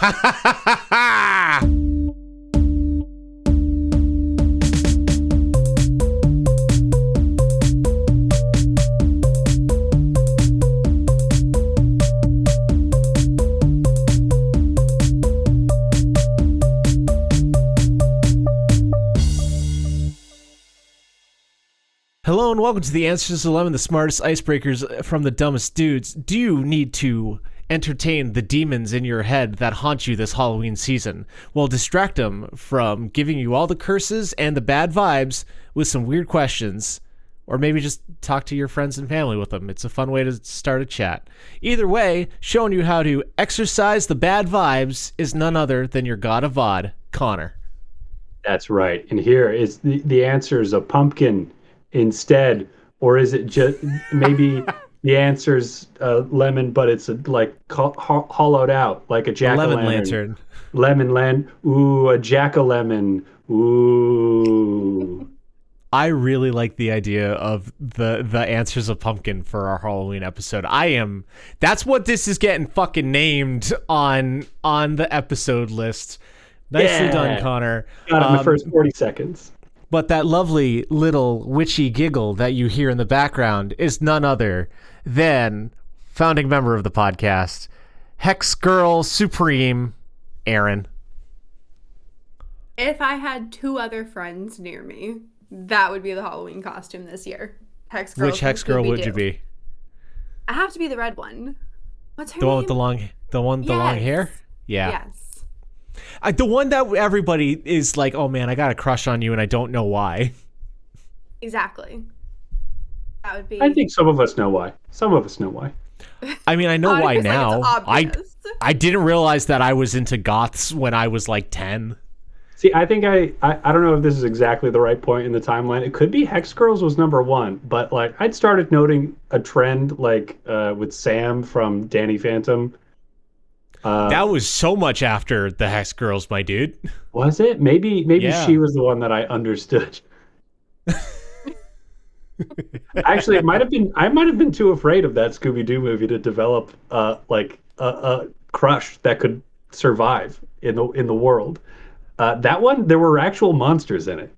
Hello and welcome to the Answers to Lemon, the smartest icebreakers from the dumbest dudes. Do you need to entertain the demons in your head that haunt you this Halloween season? Well, distract them from giving you all the curses and the bad vibes with some weird questions, or maybe just talk to your friends and family with them. It's a fun way to start a chat. Either way, showing you how to exorcise the bad vibes is none other than your god of VOD, Connor. That's right. And here is the answer is a pumpkin instead, or is it just maybe the answer's lemon, but it's hollowed out like a jack-o'-lantern. Lemon land. Ooh, a jack-o'-lemon. Ooh. I really like the idea of the answers of pumpkin for our Halloween episode. That's what this is getting fucking named on the episode list. Nicely done, Connor. Got it in the first 40 seconds. But that lovely little witchy giggle that you hear in the background is none other than founding member of the podcast, Hex Girl Supreme, Aaron. If I had two other friends near me, that would be the Halloween costume this year. Hex Girl. Which Hex Girl would you be? I have to be the red one. What's her name? One with the long hair? Yeah. Yes. The one that everybody is like, oh man, I got a crush on you and I don't know why. Exactly. That would be. I think some of us know why. Some of us know why. I mean, I know why now. Like I didn't realize that I was into goths when I was like 10. See, I think I don't know if this is exactly the right point in the timeline. It could be Hex Girls was number one, but like I'd started noting a trend like with Sam from Danny Phantom. That was so much after the Hex Girls, my dude. Was it? Maybe she was the one that I understood. Actually, I might have been too afraid of that Scooby-Doo movie to develop a crush that could survive in the world. That one, there were actual monsters in it.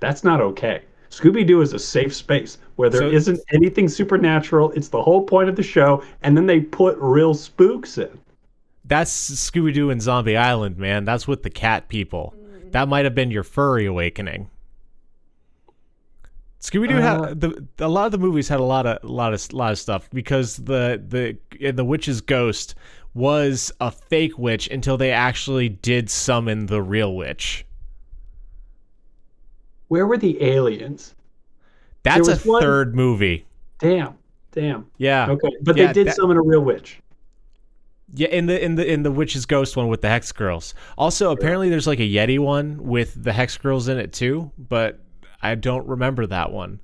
That's not okay. Scooby-Doo is a safe space where there isn't anything supernatural. It's the whole point of the show, and then they put real spooks in. That's Scooby-Doo and Zombie Island, man. That's with the cat people. That might have been your furry awakening. Scooby-Doo had a lot of the movies had a lot of stuff because the witch's ghost was a fake witch until they actually did summon the real witch. Where were the aliens? That's a third movie. Damn. Yeah. Okay, but they did summon a real witch. Yeah, in the witch's ghost one with the Hex Girls. Also, apparently there's like a Yeti one with the Hex Girls in it too, but I don't remember that one.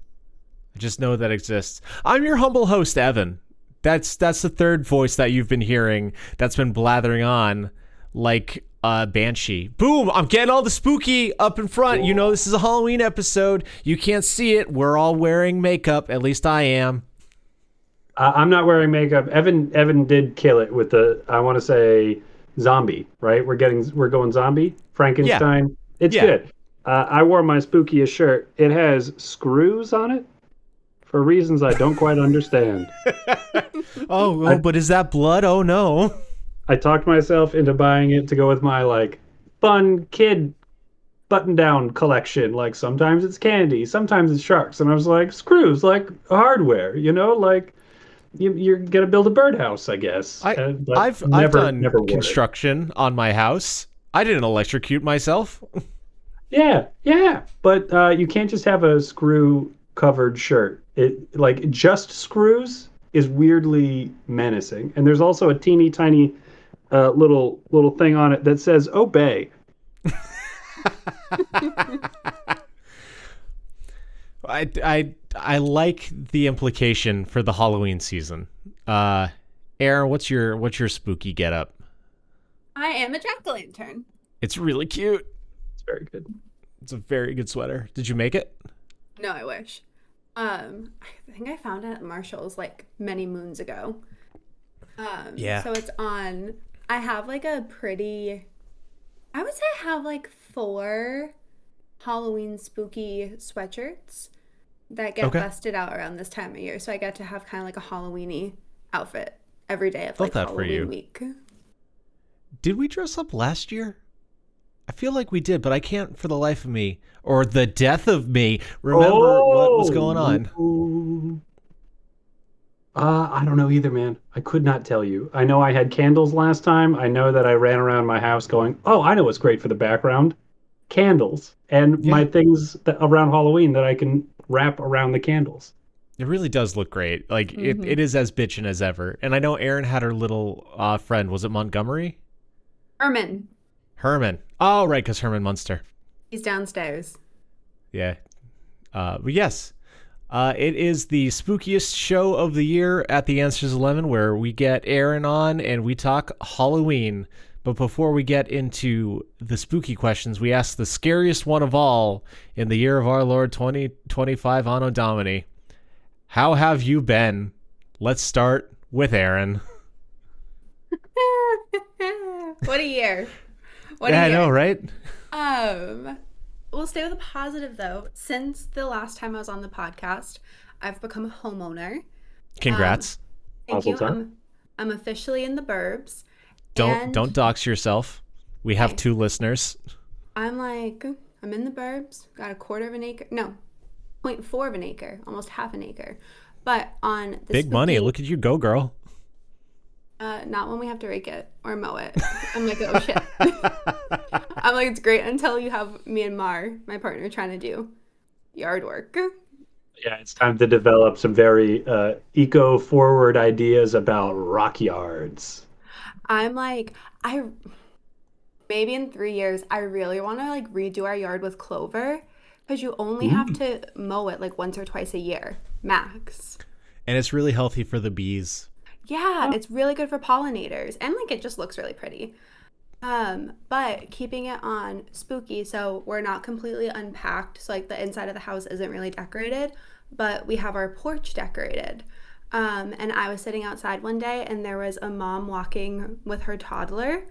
I just know that exists. I'm your humble host, Evan. That's the third voice that you've been hearing that's been blathering on like a banshee. Boom! I'm getting all the spooky up in front. You know this is a Halloween episode. You can't see it. We're all wearing makeup. At least I am. I'm not wearing makeup. Evan did kill it with the, I want to say, zombie, right? We're going zombie? Frankenstein? Yeah. It's good. I wore my spookiest shirt. It has screws on it for reasons I don't quite understand. But is that blood? Oh, no. I talked myself into buying it to go with my, like, fun kid button-down collection. Like, sometimes it's candy, sometimes it's sharks. And I was like, screws, like hardware, you know? Like, you're gonna build a birdhouse, I guess. I've done construction on my house. I didn't electrocute myself. Yeah, but you can't just have a screw covered shirt. It like just screws is weirdly menacing, and there's also a teeny tiny little thing on it that says obey. I like the implication for the Halloween season. Aaron, what's your spooky getup? I am a jack-o'-lantern. It's really cute. It's very good. It's a very good sweater. Did you make it? No, I wish. I think I found it at Marshall's like many moons ago. Yeah. So it's on I have like a pretty, I would say I have like 4 Halloween spooky sweatshirts that get Okay. busted out around this time of year. So I get to have kind of like a Halloweeny outfit every day of Love like that for you. Halloween week. Did we dress up last year? I feel like we did, but I can't for the life of me, or the death of me, remember what was going on. Oh. I don't know either, man. I could not tell you. I know I had candles last time. I know that I ran around my house going, "Oh, I know what's great for the background. Candles and Yeah, my things around Halloween that I can wrap around the candles." it really does look great. Like Mm-hmm. it is as bitchin' as ever. And I know Erin had her little friend. Was it Montgomery? Herman, Herman. Oh, right, because Herman Munster. he's downstairs. Yeah. But yes, it is the spookiest show of the year at the Answers 11, where we get Aaron on and we talk Halloween. But before we get into the spooky questions, we ask the scariest one of all in the year of our Lord 2025 Anno Domini. How have you been? Let's start with Aaron. What a year. What Yeah, a I year. know, right? We'll stay with a positive though. Since the last time I was on the podcast, I've become a homeowner. Congrats. Thank you. Mazel tov. I'm officially in the burbs. Don't And dox yourself. We have Okay. 2 listeners. I'm in the burbs, got a quarter of an acre. No, 0.4 of an acre, almost half an acre. But on the Big money. spooky- Look at you go, girl. not when we have to rake it or mow it. I'm like, oh shit. I'm like, it's great until you have me and Mar, my partner, trying to do yard work. Yeah, it's time to develop some very eco-forward ideas about rock yards. I'm like, I maybe in 3 years, I really want to like redo our yard with clover because you only have to mow it like once or twice a year, max. And it's really healthy for the bees. Yeah, it's really good for pollinators and like it just looks really pretty. But keeping it on spooky, so we're not completely unpacked. So like the inside of the house isn't really decorated, but we have our porch decorated. And I was sitting outside one day and there was a mom walking with her toddler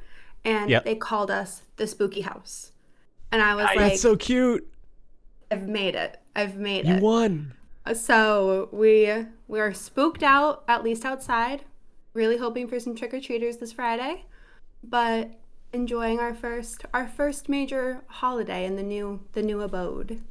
and Yep. they called us the spooky house. And I was like, That's so cute. I've made it. I've made You it. won. So we are spooked out, at least outside. Really hoping for some trick-or-treaters this Friday, but enjoying our first major holiday in the new abode.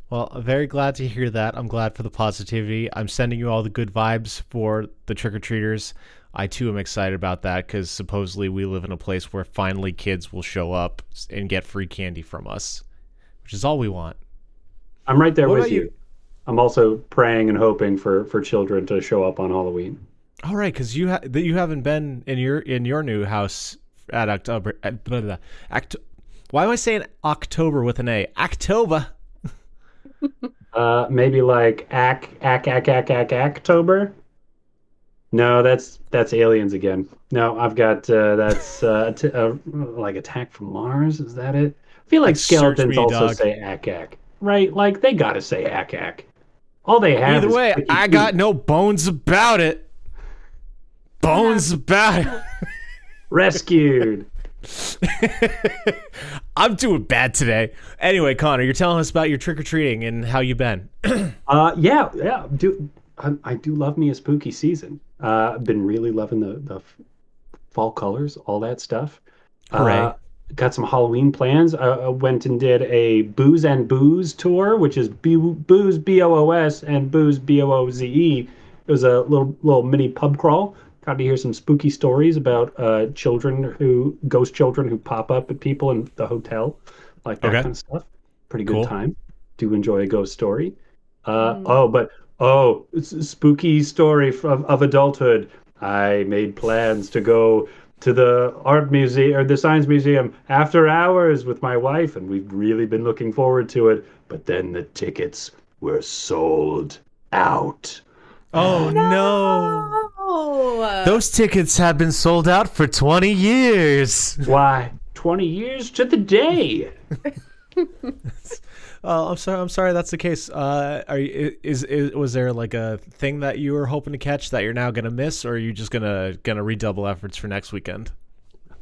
Well, I'm very glad to hear that. I'm glad for the positivity. I'm sending you all the good vibes for the trick-or-treaters. I, too, am excited about that because supposedly we live in a place where finally kids will show up and get free candy from us, which is all we want. I'm right there What with about you. you? I'm also praying and hoping for children to show up on Halloween. All right, because you haven't been in your new house at October. Why am I saying October with an A? October. Maybe like October. No, that's aliens again. No, I've got like Attack from Mars. Is that it? I feel like Search skeletons me, also dog. say ack, right? Like they gotta say ack. All they have Either is way, sticky I feet. got no bones about it. Bones about it. Rescued. I'm doing bad today. Anyway, Connor, you're telling us about your trick-or-treating and how you been. Yeah. I do love me a spooky season. I've been really loving the fall colors, all that stuff. Hooray. Got some Halloween plans. I went and did a Booze and Booze tour, which is Booze BOOS and Booze BOOZE. It was a little mini pub crawl. Got to hear some spooky stories about ghost children who pop up at people in the hotel, like that Okay. kind of stuff. Pretty good Cool. time. Do enjoy a ghost story. Mm. It's a spooky story of adulthood. I made plans to go to the art museum or the science museum after hours with my wife, and we've really been looking forward to it. But then the tickets were sold out. Oh, no. Oh, Those tickets have been sold out for 20 years. Why? 20 years to the day. Oh, I'm sorry. I'm sorry. That's the case. Are you, is was there like a thing that you were hoping to catch that you're now gonna miss, or are you just gonna redouble efforts for next weekend?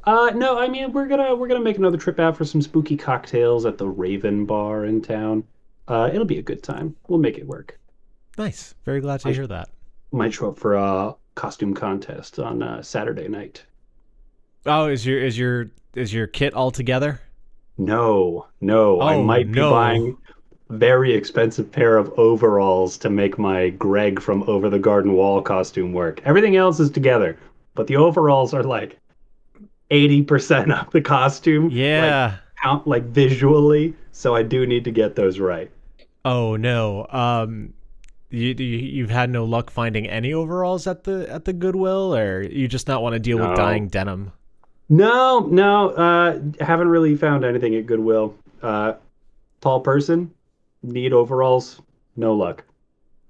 No, I mean we're gonna make another trip out for some spooky cocktails at the Raven Bar in town. It'll be a good time. We'll make it work. Nice. Very glad to I hear that. might show up for a costume contest on Saturday night. Oh, is your kit all together? No, no, I Oh might be no. buying a very expensive pair of overalls to make my Greg from Over the Garden Wall costume work. Everything else is together, but the overalls are like 80% of the costume, like Yeah. count like visually. So I do need to get those right. Oh no. You've had no luck finding any overalls at the Goodwill, or you just not want to deal with No. dyeing denim? No, no, haven't really found anything at Goodwill. Tall person, need overalls, no luck.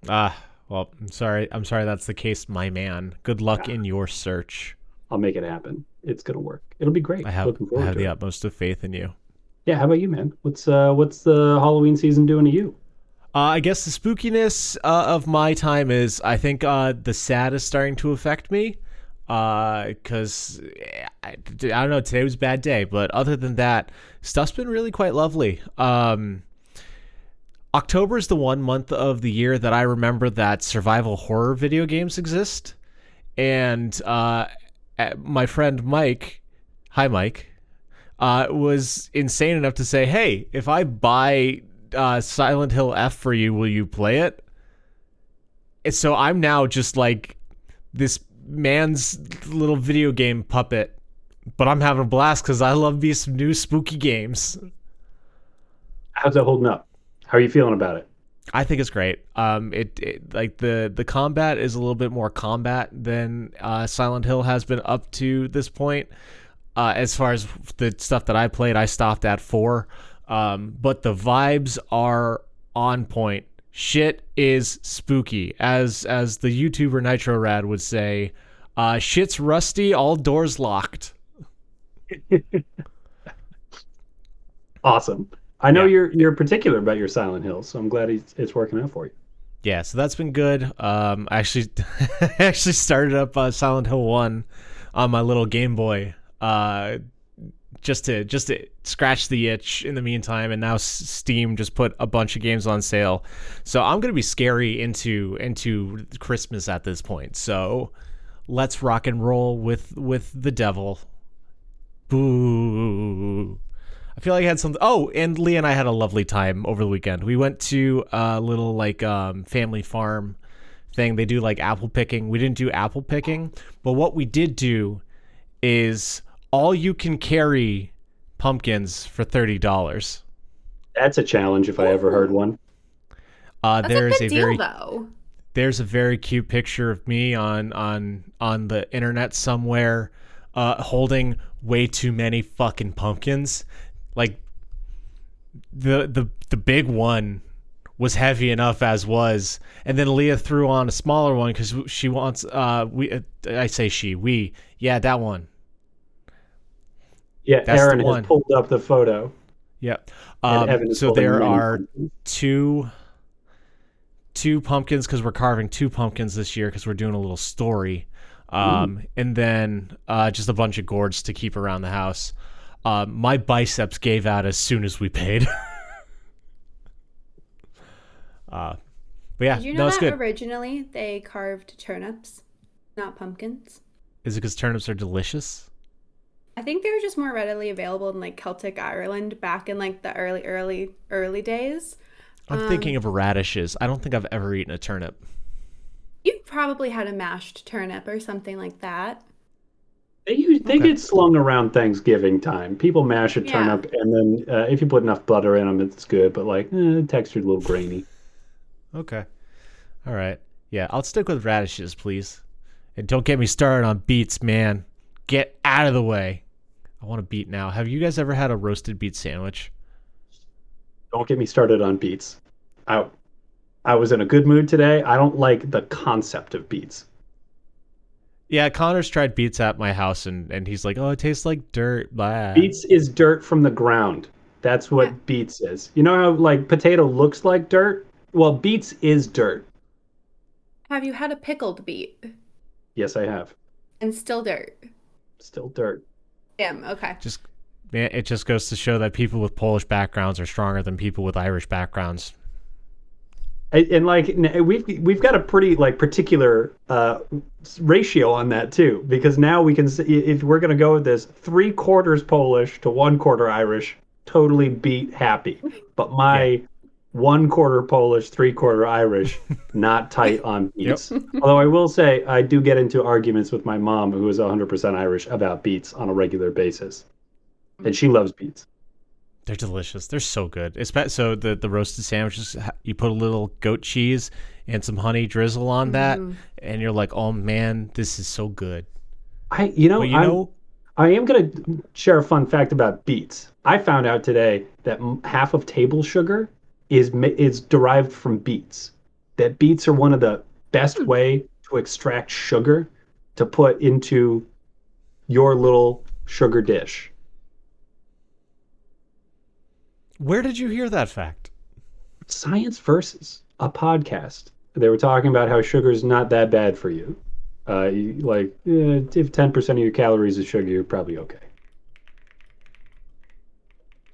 Ah, well, I'm sorry. I'm sorry that's the case, my man. Good luck Ah, in your search. I'll make it happen. It's gonna work. It'll be great. I have Looking I forward have to the it. utmost of faith in you. Yeah, how about you, man? What's the Halloween season doing to you? I guess the spookiness of my time is, I think, the sad is starting to affect me. Because I don't know, today was a bad day, but other than that, stuff's been really quite lovely. October is the one month of the year that I remember that survival horror video games exist. And my friend Mike, hi Mike, was insane enough to say, "Hey, if I buy Silent Hill F for you, will you play it?" And so I'm now just like this man's little video game puppet, but I'm having a blast because I love me some new spooky games. How's that holding up? How are you feeling about it? I think it's great. It like the combat is a little bit more combat than Silent Hill has been up to this point. As far as the stuff that I played, I stopped at 4. But the vibes are on point. Shit is spooky, as the YouTuber Nitro Rad would say. Shit's rusty, all doors locked. Awesome. I know Yeah. you're particular about your Silent Hill, so I'm glad it's working out for you. Yeah, so that's been good. I actually I actually started up Silent Hill 1 on my little Game Boy. Just to scratch the itch in the meantime, and now Steam just put a bunch of games on sale. So I'm going to be scary into Christmas at this point. So let's rock and roll with the devil. Boo. I feel like I had something. Oh, and Lee and I had a lovely time over the weekend. We went to a little like family farm thing. They do like apple picking. We didn't do apple picking, but what we did do is all you can carry pumpkins for $30. That's a challenge if I ever heard Ooh, one. that's a There is good a deal very though. there's a very cute picture of me on the internet somewhere, holding way too many fucking pumpkins. Like the big one was heavy enough as was, and then Leah threw on a smaller one because she wants I say she we yeah, that one. Yeah, That's the Aaron has one. pulled up the photo, Yep. and Evan is So holding there many are pumpkins. two pumpkins because we're carving two pumpkins this year because we're doing a little story. Ooh. And then just a bunch of gourds to keep around the house. My biceps gave out as soon as we paid. uh, but yeah, Did you no, know it's that good. originally they carved turnips, not pumpkins? Is it because turnips are delicious? I think they were just more readily available in like Celtic Ireland back in like the early days. I'm thinking Um, of radishes. I don't think I've ever eaten a turnip. you probably had a mashed turnip or something like that. They Okay. get slung around Thanksgiving time. People mash a Yeah. turnip, and then if you put enough butter in them, it's good. But like, texture's a little grainy. Okay. All right. Yeah, I'll stick with radishes, please. And don't get me started on beets, man. Get out of the way. I want a beet now. Have you guys ever had a roasted beet sandwich? Don't get me started on beets. I I was in a good mood today. I don't like the concept of beets. Yeah, Connor's tried beets at my house, and he's like, oh, it tastes like dirt. Blah. Beets is dirt from the ground. That's what beets is. You know how like potato looks like dirt? Well, beets is dirt. Have you had a pickled beet? Yes, I have. And still dirt. Still dirt. Damn, okay. Just man, it just goes to show that people with Polish backgrounds are stronger than people with Irish backgrounds. And like we've got a pretty like particular ratio on that too, because now we can see, if we're gonna go with this 3/4 Polish to 1/4 Irish, totally beat happy. But my 1/4 Polish, 3/4 Irish, not tight on beets. Although I will say I do get into arguments with my mom, who is 100% Irish, about beets on a regular basis, and she loves beets. They're delicious. They're so good. So the roasted sandwiches, you put a little goat cheese and some honey drizzle on that, and you're like, oh man, this is so good. I am going to share a fun fact about beets. I found out today that half of table sugar is derived from beets. That beets are one of the best way to extract sugar to put into your little sugar dish. Where did you hear that fact? Science Versus, a podcast. They were talking about how sugar is not that bad for you. If 10% of your calories is sugar, you're probably okay.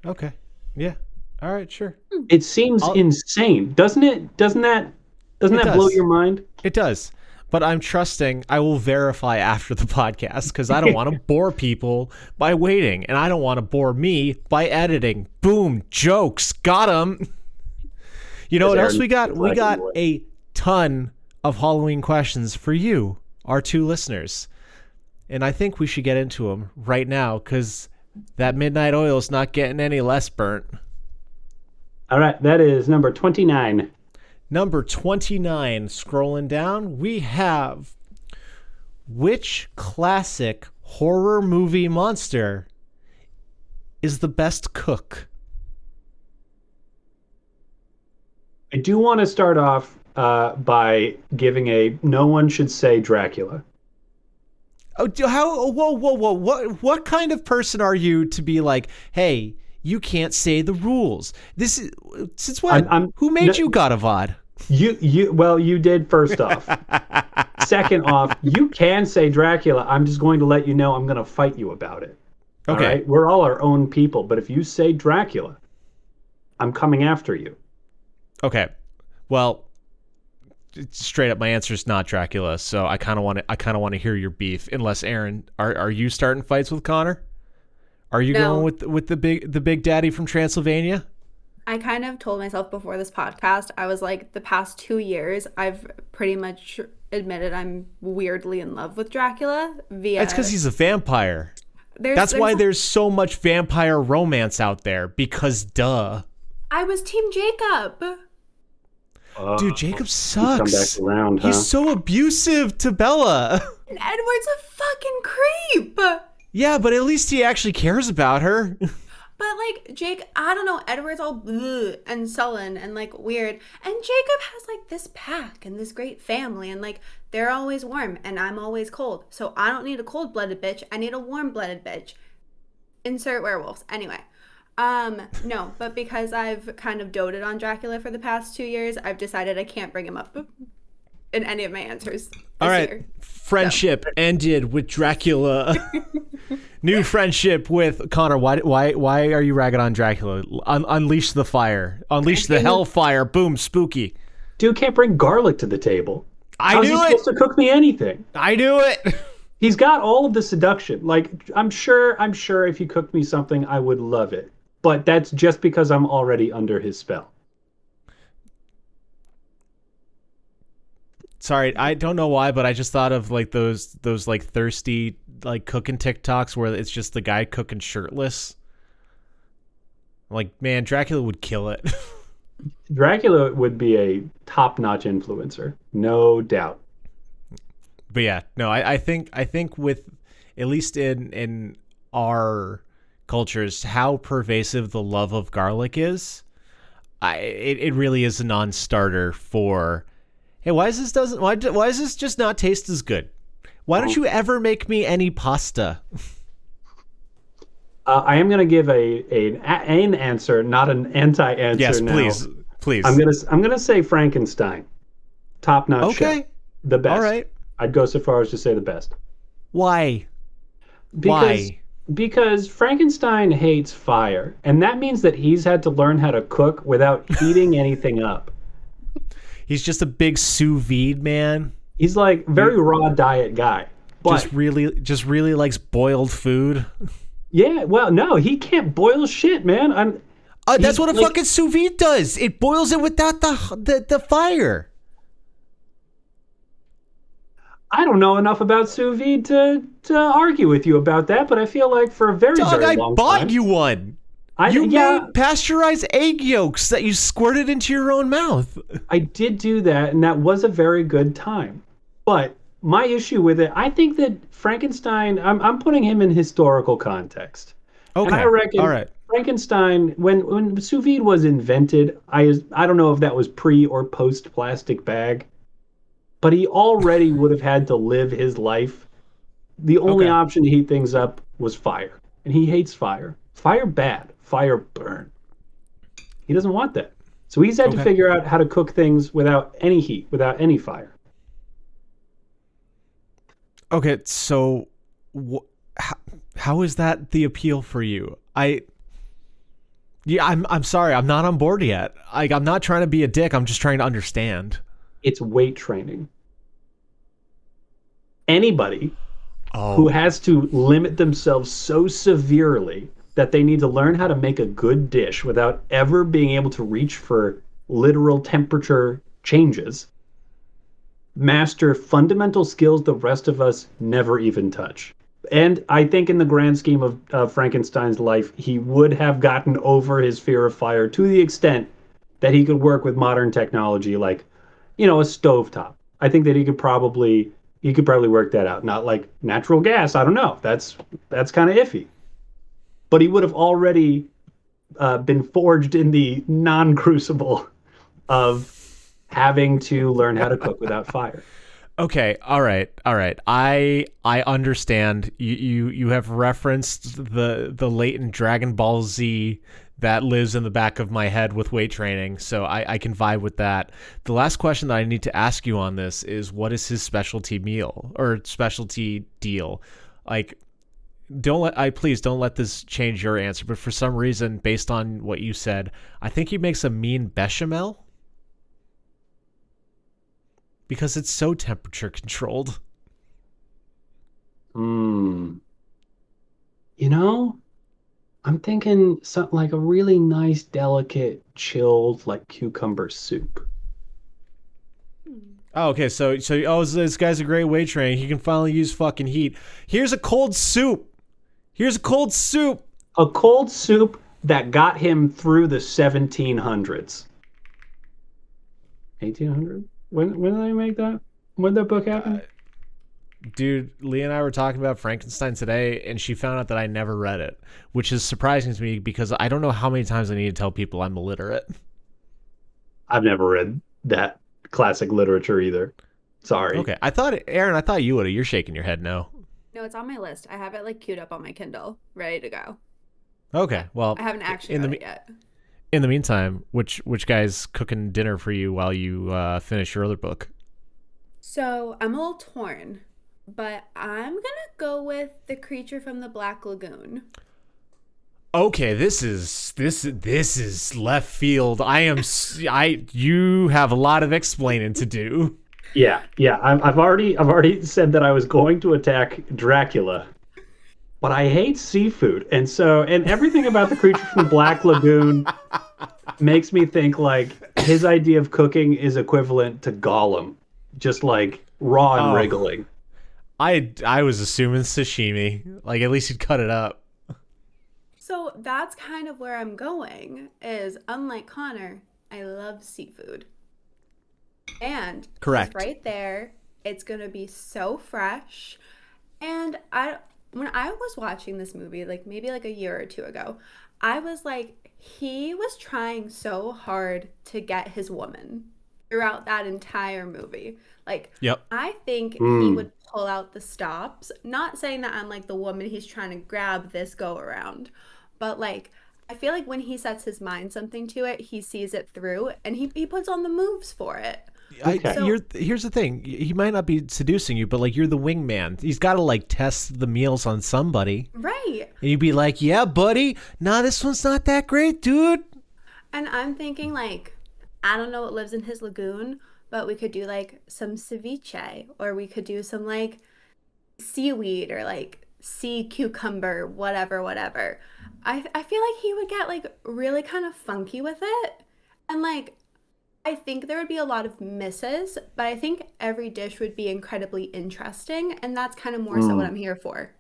Okay. Yeah. All right. Sure. It seems insane, doesn't it? Doesn't that blow your mind? It does. But I'm trusting I will verify after the podcast because I don't want to bore people by waiting, and I don't want to bore me by editing. Boom, jokes, got them. You know what else we got? We got a ton of Halloween questions for you, our two listeners. And I think we should get into them right now because that midnight oil is not getting any less burnt. All right, that is number 29. Number 29, scrolling down, we have which classic horror movie monster is the best cook? I do want to start off by giving a no one should say Dracula. Oh, whoa! What kind of person are you to be like, hey, you can't say the rules? This is since when? Who made you God of Odd? You did first off. Second off, you can say Dracula. I'm just going to let you know I'm going to fight you about it. Okay. All right? We're all our own people, but if you say Dracula, I'm coming after you. Okay. Well, straight up, my answer is not Dracula. So I kind of want to hear your beef. Unless Aaron, are you starting fights with Connor? Are you going with the big daddy from Transylvania? I kind of told myself before this podcast, I was like, the past 2 years, I've pretty much admitted I'm weirdly in love with Dracula That's because he's a vampire. That's why there's so much vampire romance out there, because duh. I was Team Jacob. Dude, Jacob sucks. Come back around, huh? He's so abusive to Bella. And Edward's a fucking creep. Yeah, but at least he actually cares about her. But, like, Jake, I don't know, Edward's all bleh and sullen and, like, weird. And Jacob has, like, this pack and this great family. And, like, they're always warm and I'm always cold. So I don't need a cold-blooded bitch. I need a warm-blooded bitch. Insert werewolves. Anyway. No, but because I've kind of doted on Dracula for the past 2 years, I've decided I can't bring him up in any of my answers this all right. year. Friendship ended with Dracula. New friendship with Connor. Why are you ragging on Dracula? Unleash the fire. Unleash the hellfire. Boom, spooky. Dude can't bring garlic to the table. How's he supposed to cook me anything? I knew it. He's got all of the seduction. Like, I'm sure if he cooked me something, I would love it. But that's just because I'm already under his spell. Sorry, I don't know why, but I just thought of like those like thirsty like cooking TikToks where it's just the guy cooking shirtless. Like, man, Dracula would kill it. Dracula would be a top-notch influencer, no doubt. But yeah, no, I think with at least in our cultures, how pervasive the love of garlic is, it really is a non-starter for. Hey, why does this just not taste as good? Why don't you ever make me any pasta? I am going to give an answer, not an anti-answer Yes, now. please, please. I'm gonna say Frankenstein. Top-notch chef. Okay. The best. All right. I'd go so far as to say the best. Why? Because Why? because Frankenstein hates fire, and that means that he's had to learn how to cook without heating anything up. He's just a big sous vide man. He's like very raw diet guy. But Just really likes boiled food. yeah, well, no, he can't boil shit, man. That's what a like, fucking sous vide does. It boils it without the fire. I don't know enough about sous vide to argue with you about that, but I feel like for a very, Dog, very I long bought time, you one. I You yeah, made pasteurized egg yolks that you squirted into your own mouth. I did do that, and that was a very good time. But my issue with it, I think that Frankenstein, I'm putting him in historical context. Okay. And I reckon All right. Frankenstein, when sous vide was invented, I don't know if that was pre or post plastic bag, but he already would have had to live his life. The only Okay. option to heat things up was fire, and he hates fire. Fire bad, fire burn. He doesn't want that. So he's had to Okay. figure out how to cook things without any heat, without any fire. Okay, so how is that the appeal for you? I'm sorry, I'm not on board yet. I'm not trying to be a dick. I'm just trying to understand. It's weight training. Anybody who Oh, has to limit themselves so severely that they need to learn how to make a good dish without ever being able to reach for literal temperature changes, master fundamental skills the rest of us never even touch. And I think in the grand scheme of Frankenstein's life, he would have gotten over his fear of fire to the extent that he could work with modern technology like, a stovetop. I think that he could probably work that out. Not like natural gas. I don't know. That's kind of iffy. But he would have already been forged in the non-crucible of having to learn how to cook without fire. okay. All right. I understand. You have referenced the latent Dragon Ball Z that lives in the back of my head with weight training, so I can vibe with that. The last question that I need to ask you on this is, what is his specialty meal or specialty deal? Like, please don't let this change your answer, but for some reason, based on what you said, I think he makes a mean bechamel because it's so temperature controlled. Hmm. You know, I'm thinking something like a really nice, delicate, chilled, like cucumber soup. Oh, okay, so this guy's a great weight trainer. He can finally use fucking heat. Here's a cold soup. Here's a cold soup. A cold soup that got him through the 1700s. 1800? When did they make that? When did that book happen? Dude, Lee and I were talking about Frankenstein today, and she found out that I never read it, which is surprising to me because I don't know how many times I need to tell people I'm illiterate. I've never read that classic literature either. Sorry. Okay, Aaron, I thought you would have. You're shaking your head no. No, it's on my list. I have it like queued up on my Kindle, ready to go. Okay, well, I haven't actually read it yet. in the meantime, which guy's cooking dinner for you while you finish your other book? So I'm a little torn, but I'm gonna go with The Creature from the Black Lagoon. Okay, this is left field. You have a lot of explaining to do. Yeah. I've already said that I was going to attack Dracula, but I hate seafood, and everything about the creature from the Black Lagoon makes me think like his idea of cooking is equivalent to Gollum, just like raw and wriggling. I was assuming sashimi. Like, at least he'd cut it up. So that's kind of where I'm going, is unlike Connor, I love seafood. And Correct. it's right there. It's going to be so fresh. And when I was watching this movie, like maybe like a year or two ago, I was like, he was trying so hard to get his woman. throughout that entire movie. Like, Yep. I think he Mm. would pull out the stops. Not saying that I'm like the woman he's trying to grab this go around, but like, I feel like when he sets his mind something to it, he sees it through and he puts on the moves for it. Okay. So, Here's the thing. He might not be seducing you, but like you're the wingman. He's got to like test the meals on somebody, right. and you'd be like, "Yeah, buddy. Nah, this one's not that great, dude." And I'm thinking like, I don't know what lives in his lagoon, but we could do like some ceviche, or we could do some like seaweed or like sea cucumber, whatever, whatever. I feel like he would get like really kind of funky with it. And like I think there would be a lot of misses, but I think every dish would be incredibly interesting, and that's kind of more so what Mm. I'm here for.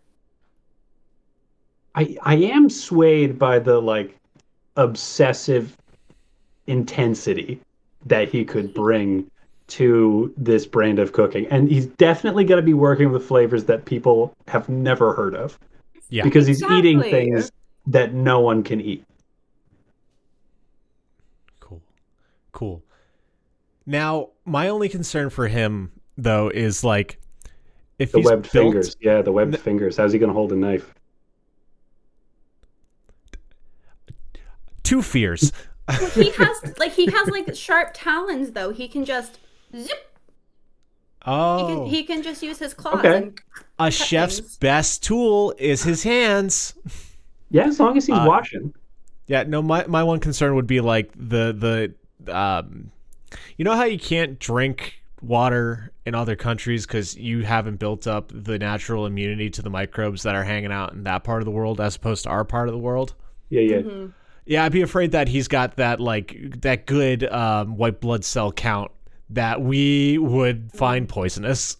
I am swayed by the like obsessive intensity that he could bring to this brand of cooking. And he's definitely going to be working with flavors that people have never heard of Yeah. because he's eating Exactly. things that no one can eat. Cool. Cool. Now, my only concern for him though is like if The he's webbed built fingers. Yeah, the webbed fingers. How's he going to hold a knife? two fears. Well, he has like sharp talons though. He can just zip. Oh. He can just use his claws Okay. and A cut chef's things. best tool is his hands. Yeah, as long as he's Uh, washing. Yeah, no, my one concern would be like you know how you can't drink water in other countries because you haven't built up the natural immunity to the microbes that are hanging out in that part of the world as opposed to our part of the world. Yeah, yeah. Mm-hmm. Yeah, I'd be afraid that he's got that that good white blood cell count that we would find poisonous.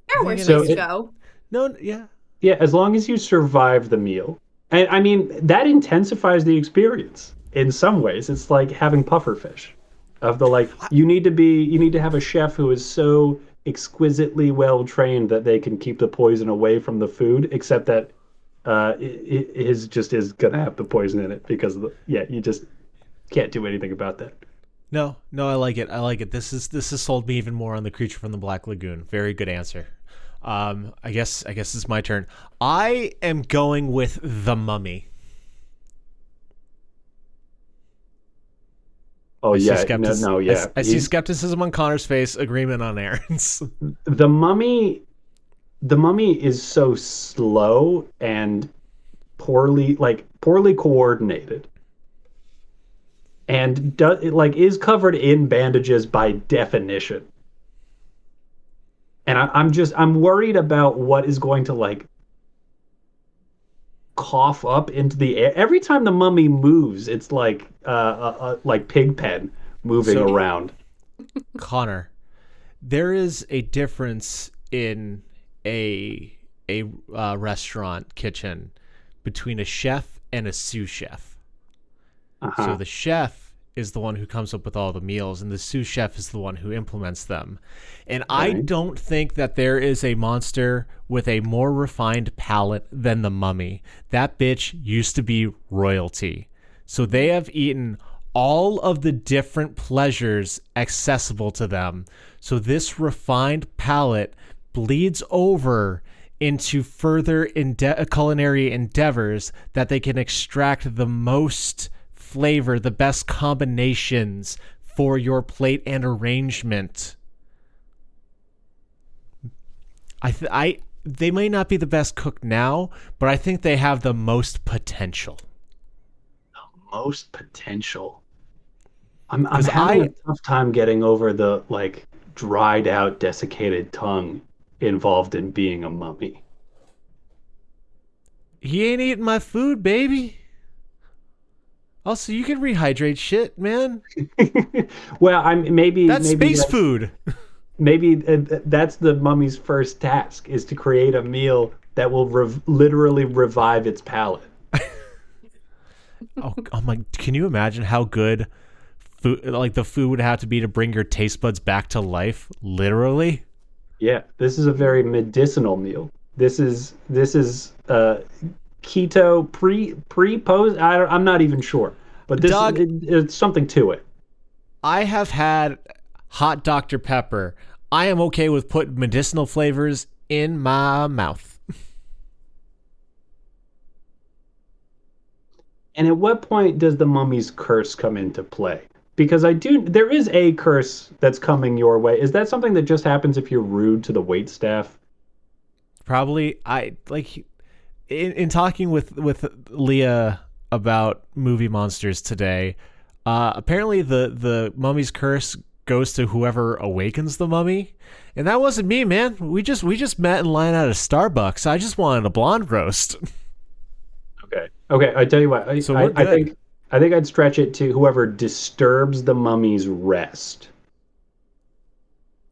There are worse So ways to it- go. No, yeah. Yeah, as long as you survive the meal. And I mean, that intensifies the experience in some ways. It's like having pufferfish. Of the like you need to have a chef who is so exquisitely well trained that they can keep the poison away from the food, except that his just is gonna have the poison in it because of you just can't do anything about that. No, I like it. I like it. This has sold me even more on the Creature from the Black Lagoon. Very good answer. I guess it's my turn. I am going with The Mummy. Oh I see yeah, skeptic- I see He's- skepticism on Connor's face. Agreement on Aaron's. the mummy is so slow and poorly coordinated and is covered in bandages by definition. And I'm worried about what is going to like cough up into the air every time the mummy moves. It's like pig pen moving So- around. Connor, there is a difference in a restaurant kitchen between a chef and a sous chef. Uh-huh. So the chef is the one who comes up with all the meals, and the sous chef is the one who implements them. And I Right. don't think that there is a monster with a more refined palate than the Mummy. That bitch used to be royalty. So they have eaten all of the different pleasures accessible to them. So this refined palate bleeds over into further culinary endeavors that they can extract the most flavor, the best combinations for your plate and arrangement. They may not be the best cook now, but I think they have the most potential. Most potential. I'm 'Cause having a tough time getting over the like dried out, desiccated tongue involved in being a mummy. He ain't eating my food, baby. Also, you can rehydrate shit, man. Well, maybe That's maybe space food. maybe that's the mummy's first task is to create a meal that will literally revive its palate. Oh my! Can you imagine how good food, like the food, would have to be to bring your taste buds back to life? Literally. Yeah, this is a very medicinal meal. This is keto pre post. I'm not even sure. but this Dog, it's something to it. I have had hot Dr. Pepper. I am okay with putting medicinal flavors in my mouth. And at what point does the mummy's curse come into play? Because there is a curse that's coming your way. Is that something that just happens if you're rude to the wait staff? Probably, I like in talking with Leah about movie monsters today. Apparently, the mummy's curse goes to whoever awakens the mummy, and that wasn't me, man. We just met in line at a Starbucks. I just wanted a blonde roast. Okay. I tell you what. So we're good. I think I'd stretch it to whoever disturbs the mummy's rest.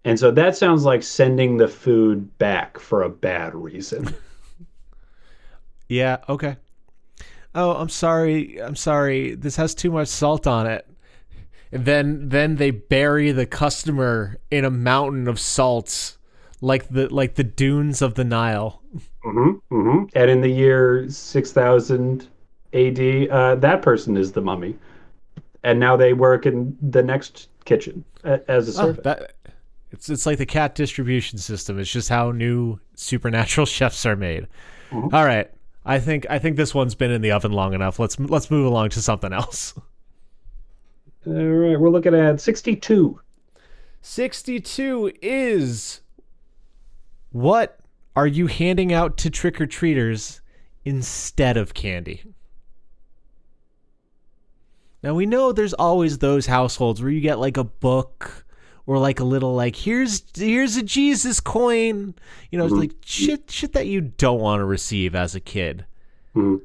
And so that sounds like sending the food back for a bad reason. Yeah. Okay. Oh, I'm sorry. This has too much salt on it. And then they bury the customer in a mountain of salt, like the dunes of the Nile. And in the year 6000 AD, that person is the mummy, and now they work in the next kitchen as a servant. It's like the cat distribution system. It's just how new supernatural chefs are made. Mhm. All right. I think this one's been in the oven long enough. Let's move along to something else. All right, we're looking at 62. 62 is, what are you handing out to trick-or-treaters instead of candy? Now, we know there's always those households where you get like a book or like a little like, here's a Jesus coin. You know, it's like shit that you don't want to receive as a kid. Mhm.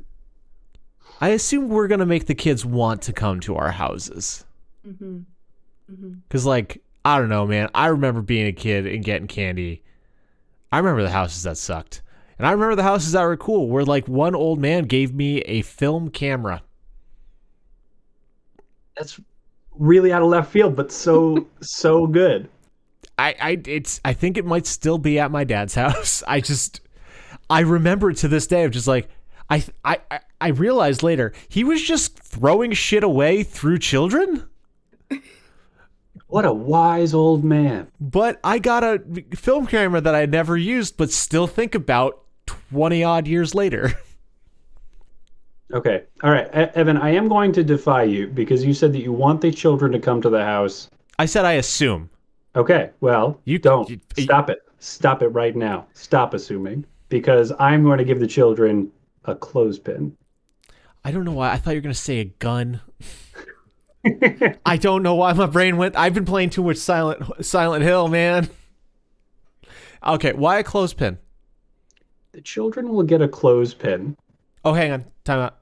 I assume we're going to make the kids want to come to our houses. Because, like, I don't know, man. I remember being a kid and getting candy. I remember the houses that sucked. And I remember the houses that were cool, where, like, one old man gave me a film camera. That's really out of left field, but so good. I think it might still be at my dad's house. I remember to this day of just like, I realized later he was just throwing shit away through children. What a wise old man. But I got a film camera that I never used, but still think about 20 odd years later. Okay. All right. Evan, I am going to defy you because you said that you want the children to come to the house. I said I assume. Okay. Well, you don't. Stop it. Stop it right now. Stop assuming. Because I'm going to give the children a clothespin. I don't know why. I thought you were going to say a gun. I don't know why my brain went. I've been playing too much Silent Hill, man. Okay, why a clothespin? The children will get a clothespin. Oh, hang on. Time out.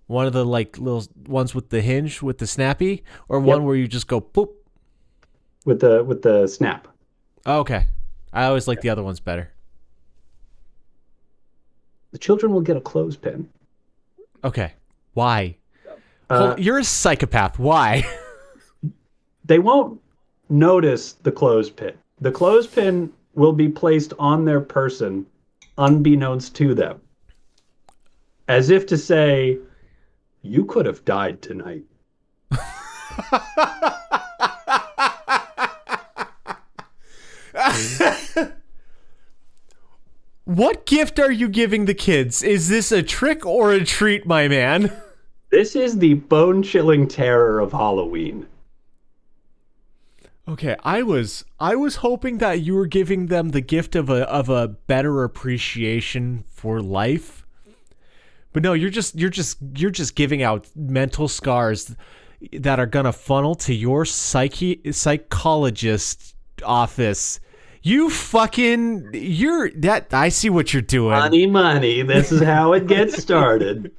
One of the like little ones with the hinge with the snappy, or one where you just go poop with the snap. Oh, okay. I always like the other ones better. The children will get a clothespin. Okay. Why? You're a psychopath. Why? They won't notice the clothespin. The clothespin will be placed on their person, unbeknownst to them. As if to say, you could have died tonight. What gift are you giving the kids? Is this a trick or a treat, my man? This is the bone-chilling terror of Halloween. Okay, I was hoping that you were giving them the gift of a better appreciation for life. But no, you're just giving out mental scars that are gonna funnel to your psychologist office. You're that. I see what you're doing. Money. This is how it gets started.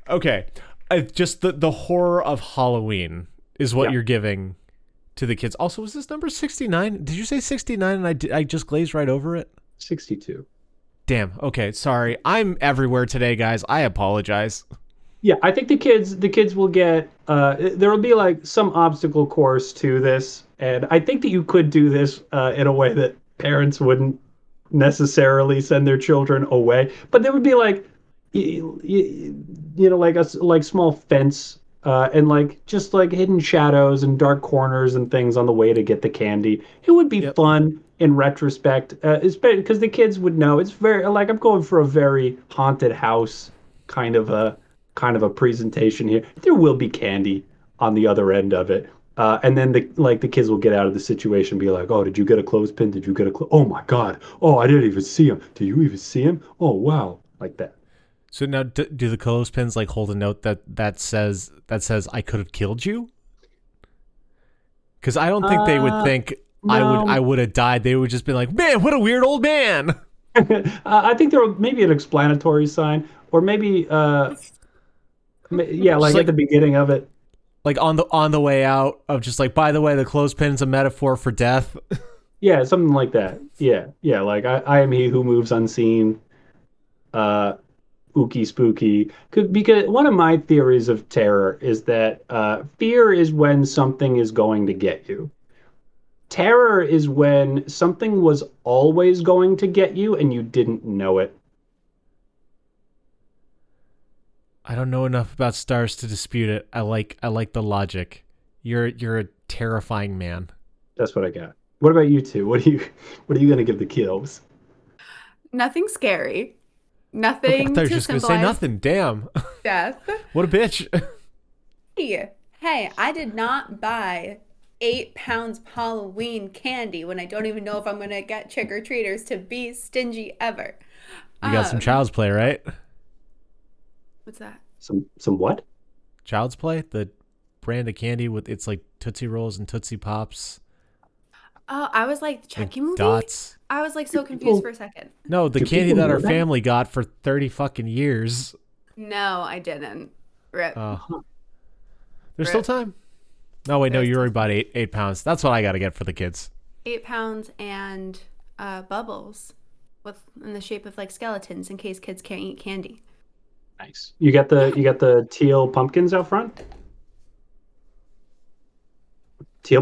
Okay, just the horror of Halloween is what you're giving to the kids. Also, was this number 69? Did you say 69 and I just glazed right over it? 62. Damn. Okay, sorry. I'm everywhere today, guys. I apologize. Yeah, I think the kids will get there will be like some obstacle course to this, and I think that you could do this in a way that parents wouldn't necessarily send their children away, but there would be like like like small fence, and like just like hidden shadows and dark corners and things on the way to get the candy. It would be Yep. fun in retrospect, especially because the kids would know it's very like I'm going for a very haunted house kind of a presentation here. There will be candy on the other end of it. And then the kids will get out of the situation and be like, "Oh, did you get a clothespin? Did you get a Oh my God! Oh, I didn't even see him. Did you even see him? Oh wow!" Like that. So now, do the clothespins like hold a note that says I could have killed you? Because I don't think they would think I No. would have died. They would just be like, man, what a weird old man. I think there may be an explanatory sign, or maybe, yeah, Just like at the like beginning of it. on the way out of just like, by the way, the clothespin's a metaphor for death. Yeah, something like that. Yeah, yeah, like I am he who moves unseen. Uh, Ookie spooky. Because one of my theories of terror is that fear is when something is going to get you. Terror is when something was always going to get you and you didn't know it. I don't know enough about stars to dispute it. I like the logic. You're a terrifying man. That's what I got. What about you two? What are you gonna give the kiddos? Nothing scary. Okay, I thought Nothing you were to just gonna say symbolize nothing. Damn, death. what a bitch. Hey, I did not buy 8 pounds of Halloween candy when I don't even know if I'm gonna get trick-or-treaters to be stingy ever. You got some Um, Child's Play, right? what's that? Some what? Child's Play, the brand of candy with it's like Tootsie Rolls and Tootsie Pops Oh, I was like, the and Chucky movie? dots. I was like Do so confused people for a second. No, the do candy people that know our that? family got for 30 fucking years. No, I didn't. Rip. Uh, Huh. there's still Rip. time. No, wait, no, There's you still already bought 8 pounds. That's what I got to get for the kids. 8 pounds and bubbles with in the shape of like skeletons in case kids can't eat candy. Nice. Yeah. You got the teal pumpkins out front? Teal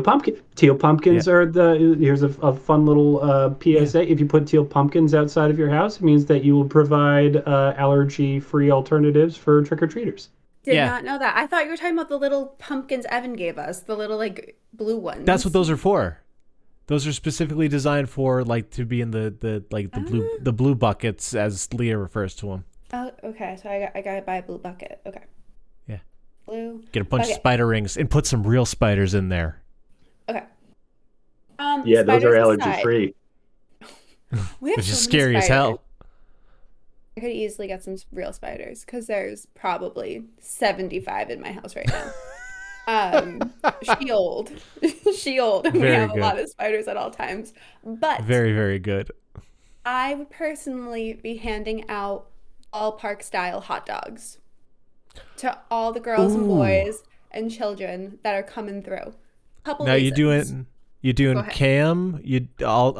Yeah. pumpkins are the here's a fun little Yeah. PSA. If you put teal pumpkins outside of your house, it means that you will provide allergy-free alternatives for trick-or-treaters. Did Yeah. not know that. I thought you were talking about the little pumpkins Evan gave us, the little like blue That's what ones. those are for. Those are specifically designed for like to be in the like Ah. the blue buckets as Leah refers to them. Oh, okay. So I got to buy a blue bucket. Okay. Yeah. Blue Get a bunch of bucket. spider rings and put some real spiders in there. Okay. Yeah, those are Spiders aside, allergy-free. we have Which so is many scary as spiders. hell. I could easily get some real spiders because there's probably 75 in my house right now. She old. She old, and we Very have a good. lot of spiders at all times. But Very, very good. I would personally be handing out ballpark style hot dogs to all the girls and Ooh. boys and children that are coming through. Couple Now reasons. you Go doing ahead. cam, you all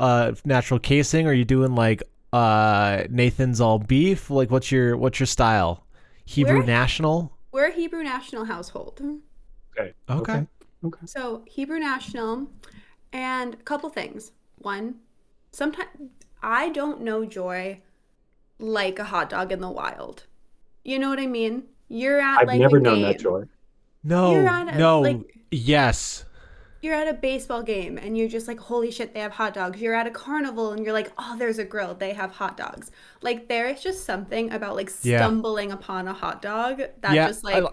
natural casing, or you doing like Nathan's all beef? Like what's your style? Hebrew We're National? we're a Hebrew National household. Okay. Okay. Okay. Okay. So Hebrew National and a couple things. One, sometimes I don't know joy like a hot dog in the wild. You know what I mean? You're at I've like a never known that game. joy. You're No, at a no, like yes. you're at a baseball game and you're just like, holy shit, they have hot dogs. You're at a carnival and you're like, oh, there's a grill. They have hot dogs. Like there is just something about like Yeah. stumbling upon a hot dog that Yeah. just like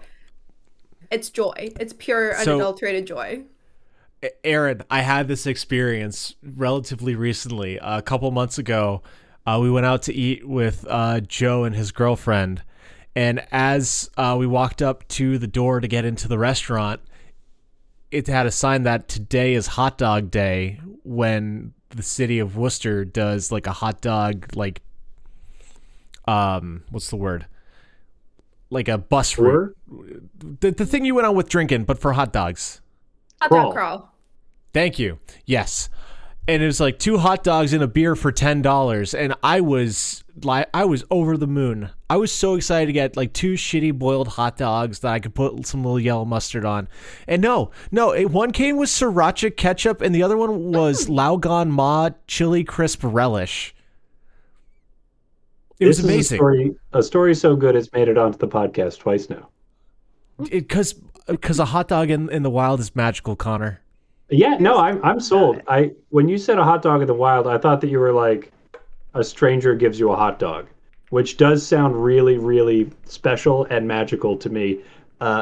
it's joy. It's pure So unadulterated joy. Aaron, I had this experience relatively recently. A couple months ago, we went out to eat with Joe and his girlfriend. And as we walked up to the door to get into the restaurant, it had a sign that today is hot dog day when the city of Worcester does like a hot dog, like, what's the word? Like a bus route. Tour? The thing you went on with drinking, but for hot dogs. Hot dog Crawl. crawl. Thank you. Yes. And it was like 2 hot dogs and a beer for $10, and I was over the moon. I was so excited to get like 2 shitty boiled hot dogs that I could put some little yellow mustard on. And one came with sriracha ketchup, and the other one was Lao Gan Ma chili crisp relish. It was This is amazing. a story so good it's made it onto the podcast twice now. Because a hot dog in the wild is magical, Connor. Yeah, no, There's I'm about sold. it. I when you said a hot dog in the wild, I thought that you were like a stranger gives you a hot dog, which does sound really, really special and magical to me.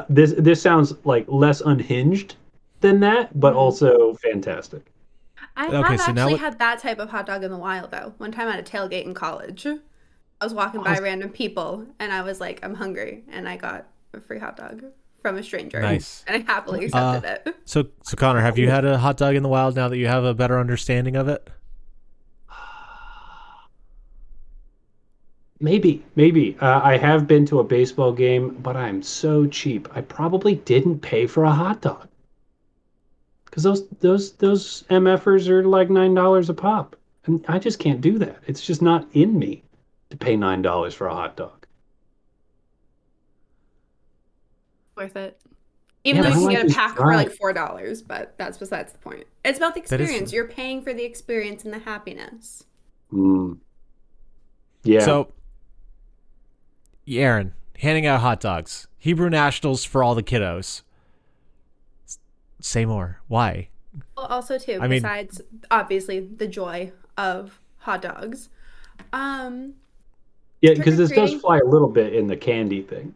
This sounds like less unhinged than that, but Mhm. also fantastic. I Okay, have so now actually what? had that type of hot dog in the wild though. One time at a tailgate in college. I was walking by Awesome. random people and I was like, I'm hungry, and I got a free hot dog from a stranger, Nice. and I happily Uh, accepted it. so Connor, have you Cool. had a hot dog in the wild now that you have a better understanding of it? Maybe. I have been to a baseball game, but I'm so cheap. I probably didn't pay for a hot dog because those MFers are like $9 a pop, and I just can't do that. It's just not in me to pay $9 for a hot dog. Worth it. Even Yeah, though my you can That's get life a is pack for dry. like $4, but that's besides the point. It's about the that is experience. You're paying for the experience and the happiness. Mm, yeah. so. Aaron handing out hot dogs. Hebrew Nationals for all the kiddos. Say more. Why? Well, also too, I mean, besides obviously the joy of hot dogs, um, Yeah, trick because or this does treating. fly a little bit in the candy thing.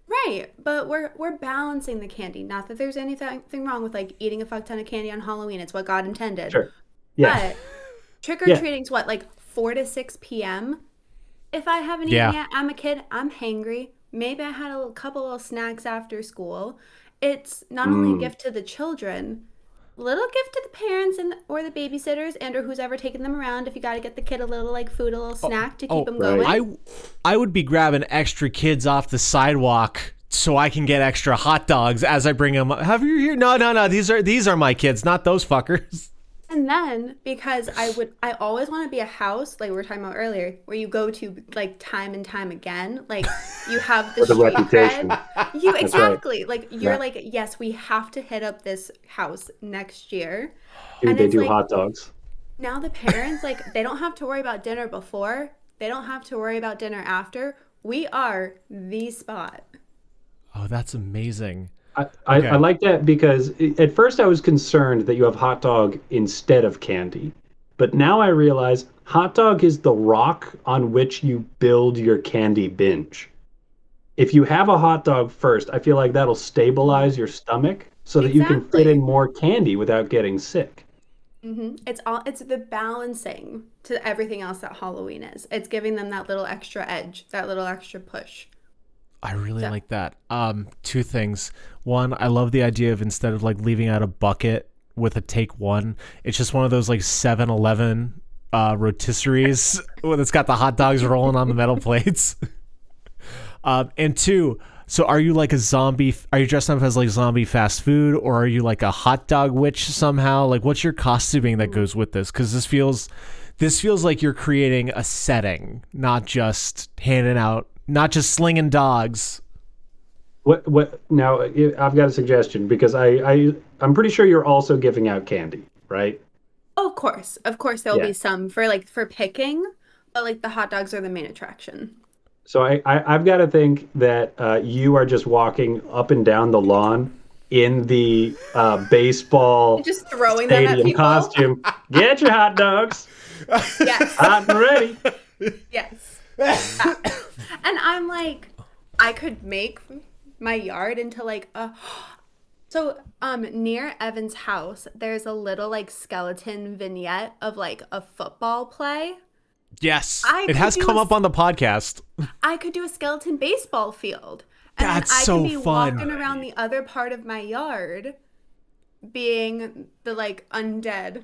Right, but we're balancing the candy. Not that there's anything wrong with like eating a fuck ton of candy on Halloween. It's what God intended. Sure. Yeah. But trick or Yeah. treating's what, like 4 to 6 p.m. If I haven't eaten yeah. yet, I'm a kid, I'm hangry. Maybe I had a couple little snacks after school. It's not only a Mm. gift to the children, little gift to the parents and or the babysitters and or who's ever taking them around. If you got to get the kid a little like food, a little snack to keep Oh, them Right. going. I would be grabbing extra kids off the sidewalk so I can get extra hot dogs as I bring them. Have you here? No. These are my kids, not those fuckers. And then because I always want to be a house like we were talking about earlier, where you go to like time and time again. Like you have the For the street reputation. cred. You That's right. exactly like you're Yeah. like, yes, we have to hit up this house next year. Dude, And they it's do like hot dogs. now the parents like they don't have to worry about dinner before. They don't have to worry about dinner after. We are the spot. Oh, that's amazing. I Okay. like that because at first I was concerned that you have hot dog instead of candy. But now I realize hot dog is the rock on which you build your candy binge. If you have a hot dog first, I feel like that'll stabilize your stomach so that you can fit in Exactly. more candy without getting sick. It's the balancing to everything else that Halloween is. It's giving them that little extra edge, that little extra push. I really So, like that. Two things. One, I love the idea of instead of like leaving out a bucket with a take one, it's just one of those like 7-Eleven rotisseries that's got the hot dogs rolling on the metal plates. And two, so are you like a zombie? Are you dressed up as like zombie fast food, or are you like a hot dog witch somehow? Like, what's your costuming that goes with this? Because this feels like you're creating a setting, not just handing out, not just slinging dogs. What now I've got a suggestion because I'm pretty sure you're also giving out candy, right? oh, of course, there'll Yeah. be some for like for picking, but like the hot dogs are the main attraction. So I've got to think that you are just walking up and down the lawn in the baseball Just throwing them at stadium people. costume. Get your hot dogs, Yes, hot and ready. yes. That. And I'm like, I could make my yard into like a. So, near Evan's house, there's a little like skeleton vignette of like a football play. Yes, I it could has do come a up on the podcast. I could do a skeleton baseball field. And then That's I so could be fun. walking around the other part of my yard being the like undead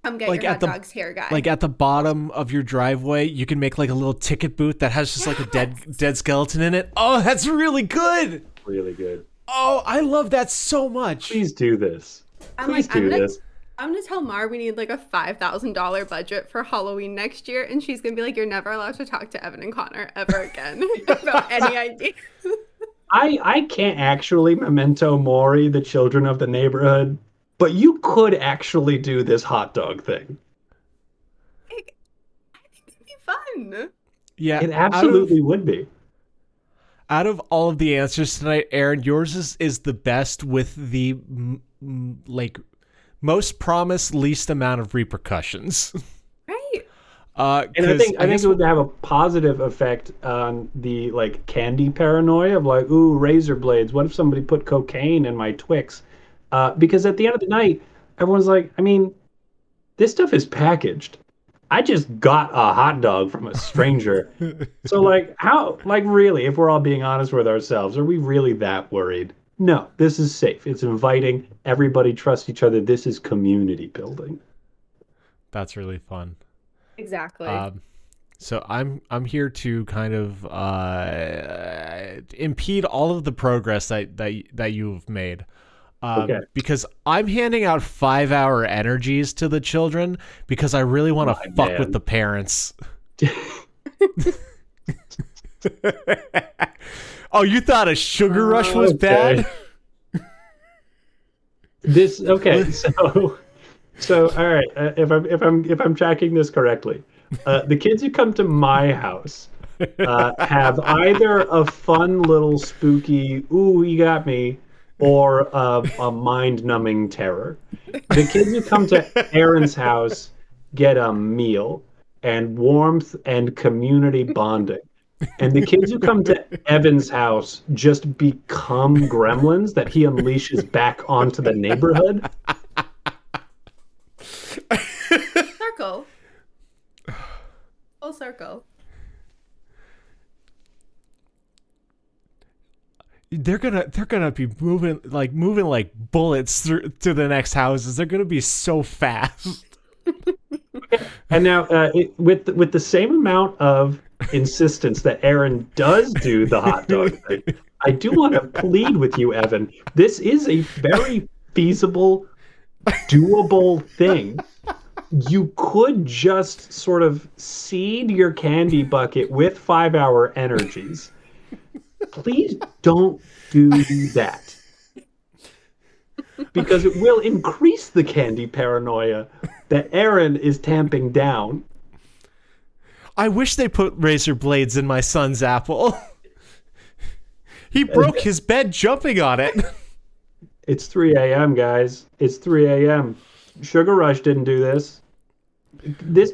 come get Like your at hot the dogs here guy. like at the bottom of your driveway, you can make like a little ticket booth that has just like a Yes. dead skeleton in it. Oh, that's really good. Really good. Oh, I love that so much. Please do this. I'm Please like, I'm do gonna this. I'm gonna tell Mar we need like a $5,000 budget for Halloween next year, and she's gonna be like, "You're never allowed to talk to Evan and Connor ever again about any idea." I can't actually memento mori the children of the neighborhood, but you could actually do this hot dog thing. Like, I think it'd be fun. Yeah, It absolutely would be. out of all of the answers tonight, Aaron, yours is the best with the like most promise, least amount of repercussions. Right. And I think it would have a positive effect on the like candy paranoia of like, ooh, razor blades. What if somebody put cocaine in my Twix? Because at the end of the night, everyone's like, I mean, this stuff is packaged. I just got a hot dog from a stranger. So like how like really, if we're all being honest with ourselves, are we really that worried? No, this is safe. It's inviting. Everybody trusts each other. This is community building. That's really fun. Exactly. So I'm here to kind of impede all of the progress that you've made. Okay. Because I'm handing out 5-hour energies to the children because I really want to fuck with the parents. Oh, you thought a sugar rush was bad? So all right. If I'm tracking this correctly, the kids who come to my house have either a fun little spooky "ooh, you got me," or a mind-numbing terror. The kids who come to Aaron's house get a meal and warmth and community bonding. And the kids who come to Evan's house just become gremlins that he unleashes back onto the neighborhood. Circle. Full circle. They're gonna be moving like bullets through to the next houses. They're gonna be so fast. And now, with the same amount of insistence that Aaron does do the hot dog thing, I do want to plead with you, Evan. This is a very feasible, doable thing. You could just sort of seed your candy bucket with 5-hour energies. Please don't do that. Because it will increase the candy paranoia that Aaron is tamping down. I wish they put razor blades in my son's apple. He broke his bed jumping on it. It's 3 a.m., guys. It's 3 a.m. Sugar Rush didn't do this.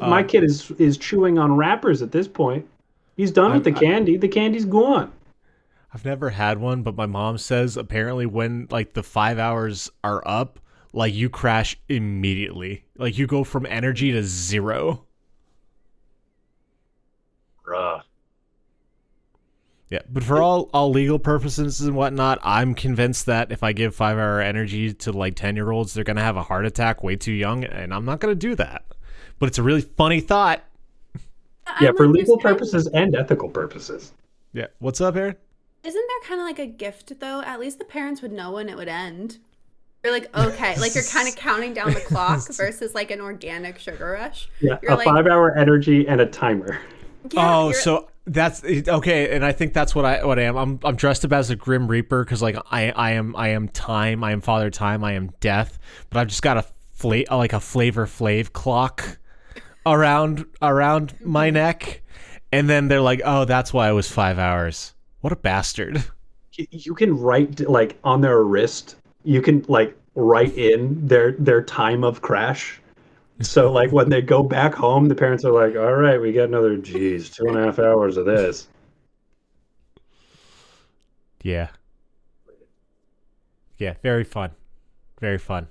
My kid is chewing on wrappers at this point. He's done with the candy. The candy's gone. I've never had one, but my mom says apparently when like the 5 hours are up, like you crash immediately. Like you go from energy to 0. Bruh. Yeah, but for all legal purposes and whatnot, I'm convinced that if I give 5-hour energy to like 10-year-olds, they're gonna have a heart attack way too young, and I'm not gonna do that. But it's a really funny thought. Yeah, for legal purposes and ethical purposes. Yeah. What's up, Aaron? Isn't there kind of like a gift though? At least the parents would know when it would end. You're like, okay, like you're kind of counting down the clock versus like an organic sugar rush. Yeah, you're a 5-hour energy and a timer. Yeah, so that's okay, and I think that's what I am. I'm dressed up as a Grim Reaper because like I am time, I am Father Time, I am Death, but I've just got a Flavor Flav clock around my neck, and then they're like, oh, that's why it was 5 hours. What a bastard. You can write like on their wrist. You can like write in their time of crash. So like when they go back home, the parents are like, all right, we got another 2.5 hours of this. Yeah. Yeah, very fun. Very fun.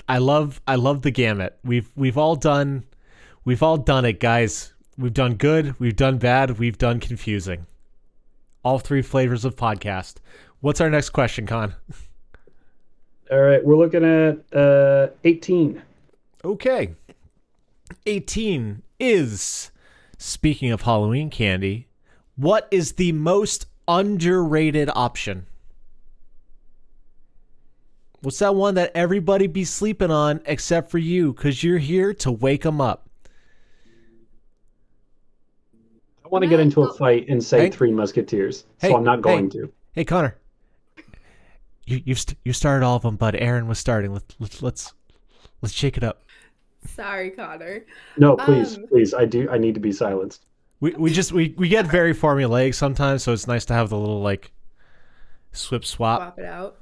I love the gamut. We've all done it, guys. We've done good, we've done bad, we've done confusing. All 3 flavors of podcast. What's our next question, Con? All right, we're looking at 18. Okay. 18 is, speaking of Halloween candy, what is the most underrated option? What's that one that everybody be sleeping on except for you because you're here to wake them up? I want to get into a fight and say Three Musketeers, so I'm not going to. Hey, Connor. You started all of them, but Aaron was starting. Let's shake it up. Sorry, Connor. No, please. I need to be silenced. We get very formulaic sometimes, so it's nice to have the little like swap. Swap it out.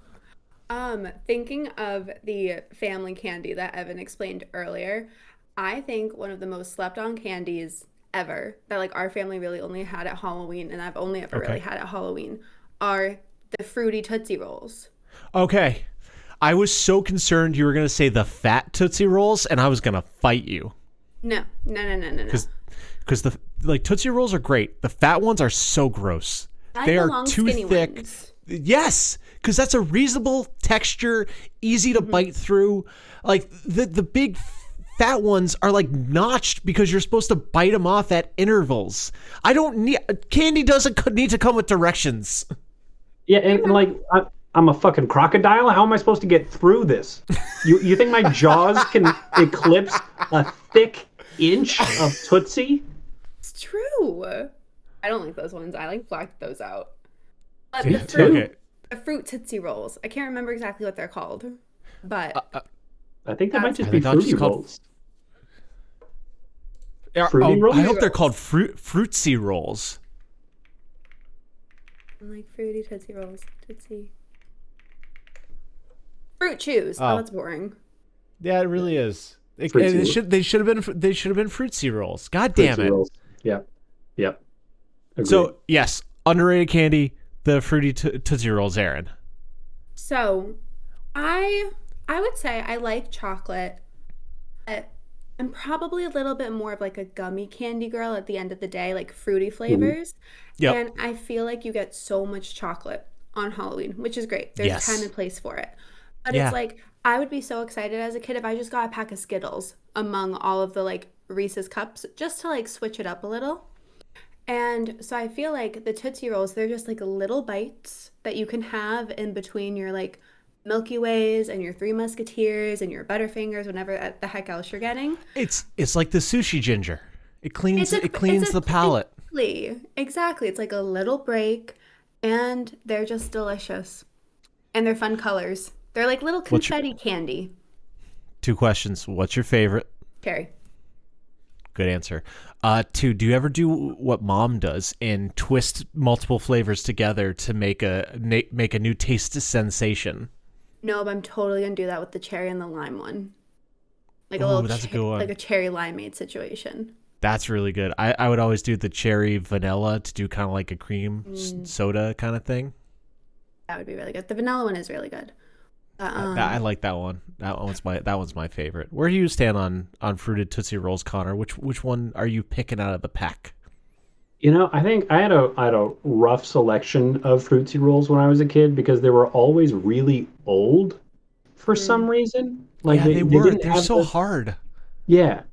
Thinking of the family candy that Evan explained earlier, I think one of the most slept on candies ever that like our family really only had at Halloween, and I've only ever really Okay. had at Halloween, are the fruity Tootsie Rolls. Okay. I was so concerned you were gonna say the fat Tootsie Rolls, and I was gonna fight you No, no, no, no, no, no. because the like Tootsie Rolls are great. The fat ones are so gross. I like They the are long, too skinny thick. ones. Yes, because that's a reasonable texture, easy to bite through. Like the big fat ones are like notched because you're supposed to bite them off at intervals. I don't need candy doesn't need to come with directions. Yeah, and like I'm a fucking crocodile. How am I supposed to get through this? You think my jaws can eclipse a thick inch of Tootsie? It's true. I don't like those ones. I like blacked those out. But Yeah, the okay. fruit Tootsie Rolls. I can't remember exactly what they're called, but I think they might just I be think that's fruity just called- rolls. Oh, rolls? I hope they're called fruitsy rolls. I'm like fruity Tootsie Rolls. Tootsie. Fruit Chews. Oh. Oh, that's boring. Yeah, it really is. Fruitsy rolls. They should have been fruitsy rolls. God damn Fruitsy it. rolls. Yep. Yep. Agreed. So yes, underrated candy, the fruity Tootsie Rolls, Aaron. So, I would say I like chocolate, but I'm probably a little bit more of like a gummy candy girl at the end of the day, like fruity flavors. Yep. And I feel like you get so much chocolate on Halloween, which is great. There's Yes. a time and place for it. But Yeah. it's like I would be so excited as a kid if I just got a pack of Skittles among all of the like Reese's cups just to like switch it up a little. And so I feel like the Tootsie Rolls, they're just like little bites that you can have in between your like Milky Ways and your Three Musketeers and your Butterfingers, whatever the heck else you're getting. It's like the sushi ginger. It cleans It's the palate. Exactly. It's like a little break, and they're just delicious. And they're fun colors. They're like little What's your- confetti candy. 2 questions. What's your favorite? Cherry. Good answer. 2, do you ever do what mom does and twist multiple flavors together to make a new taste sensation? No, but I'm totally gonna do that with the cherry and the lime one. Like a Ooh, little that's a good one. like a cherry limeade situation. That's really good. I would always do the cherry vanilla to do kind of like a cream soda kind of thing. That would be really good. The vanilla one is really good. I like that one. That one's my favorite. Where do you stand on fruited Tootsie Rolls, Connor? Which one are you picking out of the pack? You know, I think I had a rough selection of Fruitsy Rolls when I was a kid because they were always really old for some reason. Like Yeah, they were. didn't They're have so the- hard. Yeah,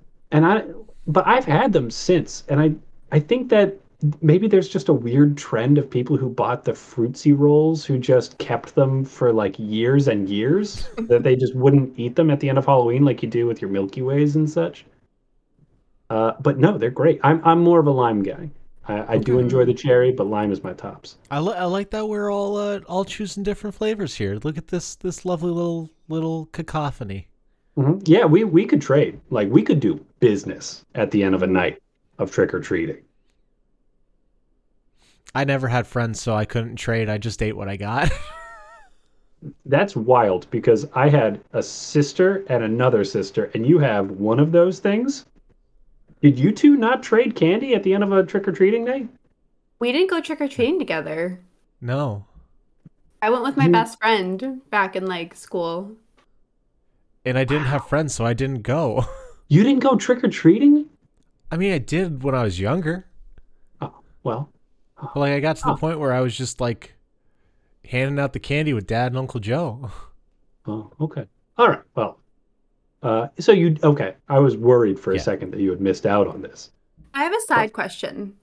but I've had them since, and I think that maybe there's just a weird trend of people who bought the Fruitsy Rolls who just kept them for like years and years that they just wouldn't eat them at the end of Halloween like you do with your Milky Ways and such. But no, they're great. I'm more of a lime guy. I do enjoy the cherry, but lime is my tops. I like that we're all choosing different flavors here. Look at this lovely little cacophony. Yeah, we could trade. Like we could do business at the end of a night of trick or treating. I never had friends, so I couldn't trade. I just ate what I got. That's wild because I had a sister and another sister, and you have one of those things. Did you two not trade candy at the end of a trick or treating night? We didn't go trick or treating together. No. I went with my best friend back in like school. And I didn't have friends, so I didn't go. You didn't go trick or treating? I mean, I did when I was younger. Oh, well. But like I got to the point where I was just like handing out the candy with Dad and Uncle Joe. Oh, okay. All right. Well, so you okay? I was worried for a Yeah. second that you had missed out on this. I have a side question.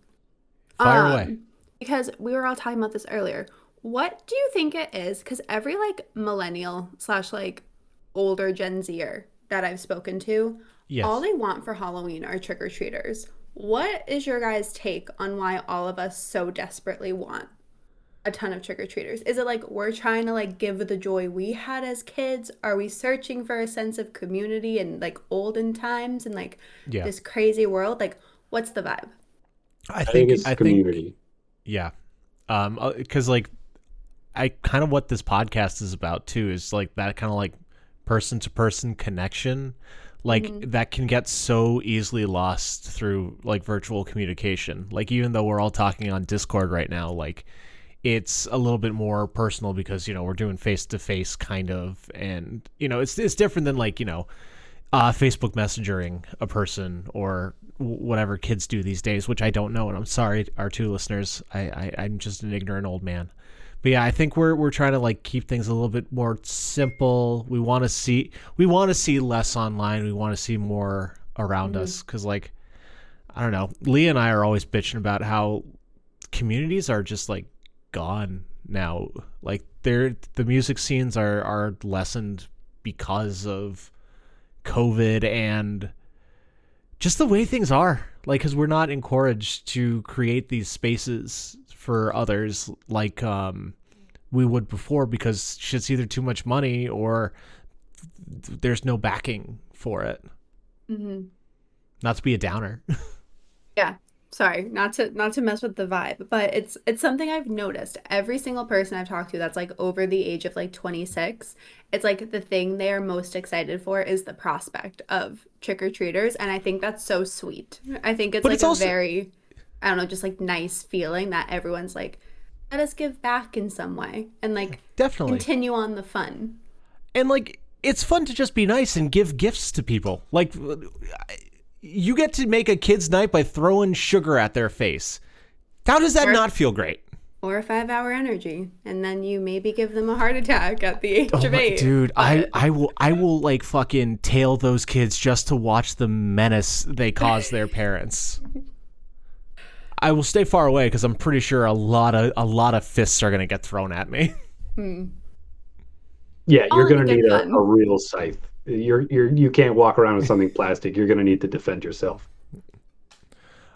Fire away. Because we were all talking about this earlier. What do you think it is? Because every like millennial / like older Gen Zer that I've spoken to, Yes. all they want for Halloween are trick or treaters. What is your guys' take on why all of us so desperately want a ton of trick or treaters? Is it like we're trying to like give the joy we had as kids? Are we searching for a sense of community in like olden times and like Yeah. this crazy world? Like, what's the vibe? I think think it's community. yeah. Because like I kind of what this podcast is about too is like that kind of like person to person connection, like that can get so easily lost through like virtual communication. Like even though we're all talking on Discord right now, like it's a little bit more personal because we're doing face to face kind of, and it's different than like Facebook messengering a person or whatever kids do these days, which I don't know, and I'm sorry, our two listeners. I'm just an ignorant old man. But yeah, I think we're trying to like keep things a little bit more simple. We want to see less online. We want to see more around us because like I don't know. Lee and I are always bitching about how communities are just like gone now. Like the music scenes are lessened because of COVID and just the way things are. Like, because we're not encouraged to create these spaces for others like we would before, because shit's either too much money or there's no backing for it. Not to be a downer. Yeah. Sorry, not to mess with the vibe, but it's something I've noticed. Every single person I've talked to that's like over the age of like 26, it's like the thing they are most excited for is the prospect of trick-or-treaters, and I think that's so sweet. I think it's But like it's a also very, I don't know, just like nice feeling that everyone's like, let us give back in some way and like definitely continue on the fun. And like it's fun to just be nice and give gifts to people. Like you get to make a kid's night by throwing sugar at their face. How does that not feel great? Or a 5-hour energy, and then you maybe give them a heart attack at the age of 8. Dude, I will like fucking tail those kids just to watch the menace they cause their parents. I will stay far away because I'm pretty sure a lot of fists are gonna get thrown at me. Yeah, you're gonna need fun. a real scythe. You can't walk around with something plastic. You're gonna need to defend yourself.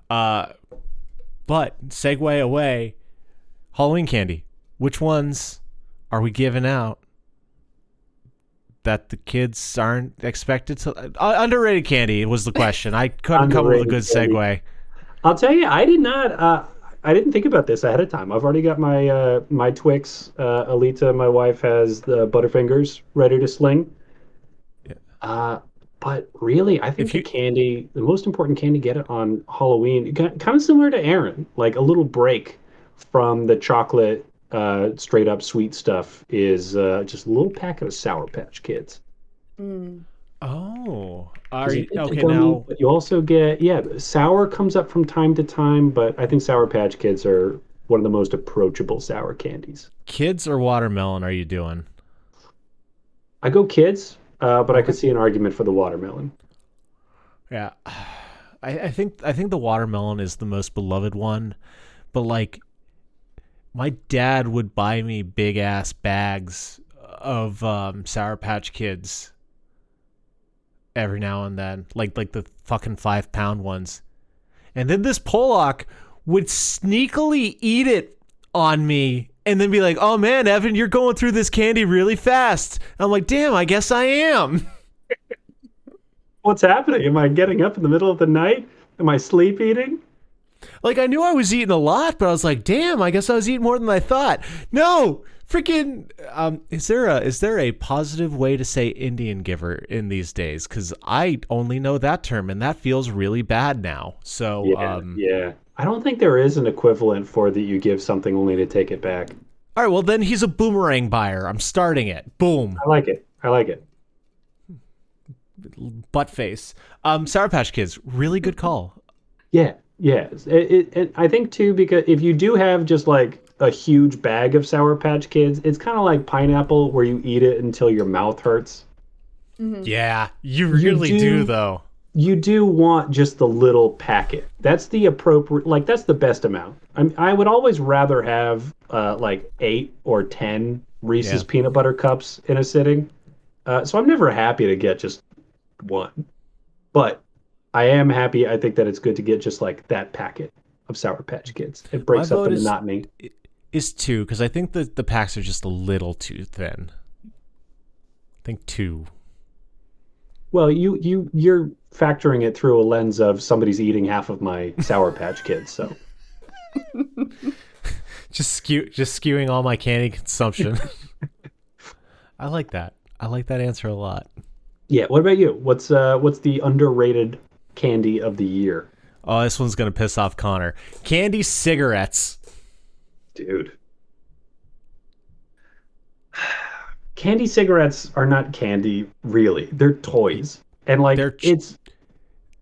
But segue away, Halloween candy. Which ones are we giving out that the kids aren't expected to? Underrated candy was the question. I couldn't come up with a good segue. I'll tell you, I did not. I didn't think about this ahead of time. I've already got my Twix. Alita, my wife, has the Butterfingers ready to sling. But really, I think the most important candy, get it on Halloween, kind of similar to Aaron, like a little break from the chocolate, straight up sweet stuff, is just a little packet of Sour Patch Kids. Oh, are you okay gummy, now? But you also get, sour comes up from time to time, but I think Sour Patch Kids are one of the most approachable sour candies. Kids or watermelon are you doing? I go kids, but I could see an argument for the watermelon. Yeah, I think the watermelon is the most beloved one, but like my dad would buy me big ass bags of Sour Patch Kids every now and then, like the fucking 5-pound ones, and then this Pollock would sneakily eat it on me and then be like, "Oh man, Evan, you're going through this candy really fast." I'm like, "Damn, I guess I am." What's happening? Am I getting up in the middle of the night? Am I sleep eating? Like I knew I was eating a lot, but I was like, "Damn, I guess I was eating more than I thought." No, freaking. Is there a positive way to say Indian giver in these days? Because I only know that term, and that feels really bad now. So yeah. I don't think there is an equivalent for that you give something only to take it back. All right, well then he's a boomerang buyer. I'm starting it. Boom. I like it. Butt face. Sour Patch Kids, really good call. Yeah. I think too, because if you do have just like a huge bag of Sour Patch Kids, it's kind of like pineapple where you eat it until your mouth hurts. Yeah, you really do though. You do want just the little packet. That's the appropriate, like that's the best amount. I would always rather have like 8 or 10 Reese's peanut butter cups in a sitting. So I'm never happy to get just one, but I am happy. I think that it's good to get just like that packet of Sour Patch Kids. It breaks up the monotony. Is 2, because I think the packs are just a little too thin. I think 2. Well, you're factoring it through a lens of somebody's eating half of my Sour Patch Kids, so Just skewing all my candy consumption. I like that. I like that answer a lot. yeah. What about you? What's the underrated candy of the year, Oh, this one's gonna piss off Connor. Candy cigarettes. dude? Candy cigarettes are not candy, really. They're toys, and like They're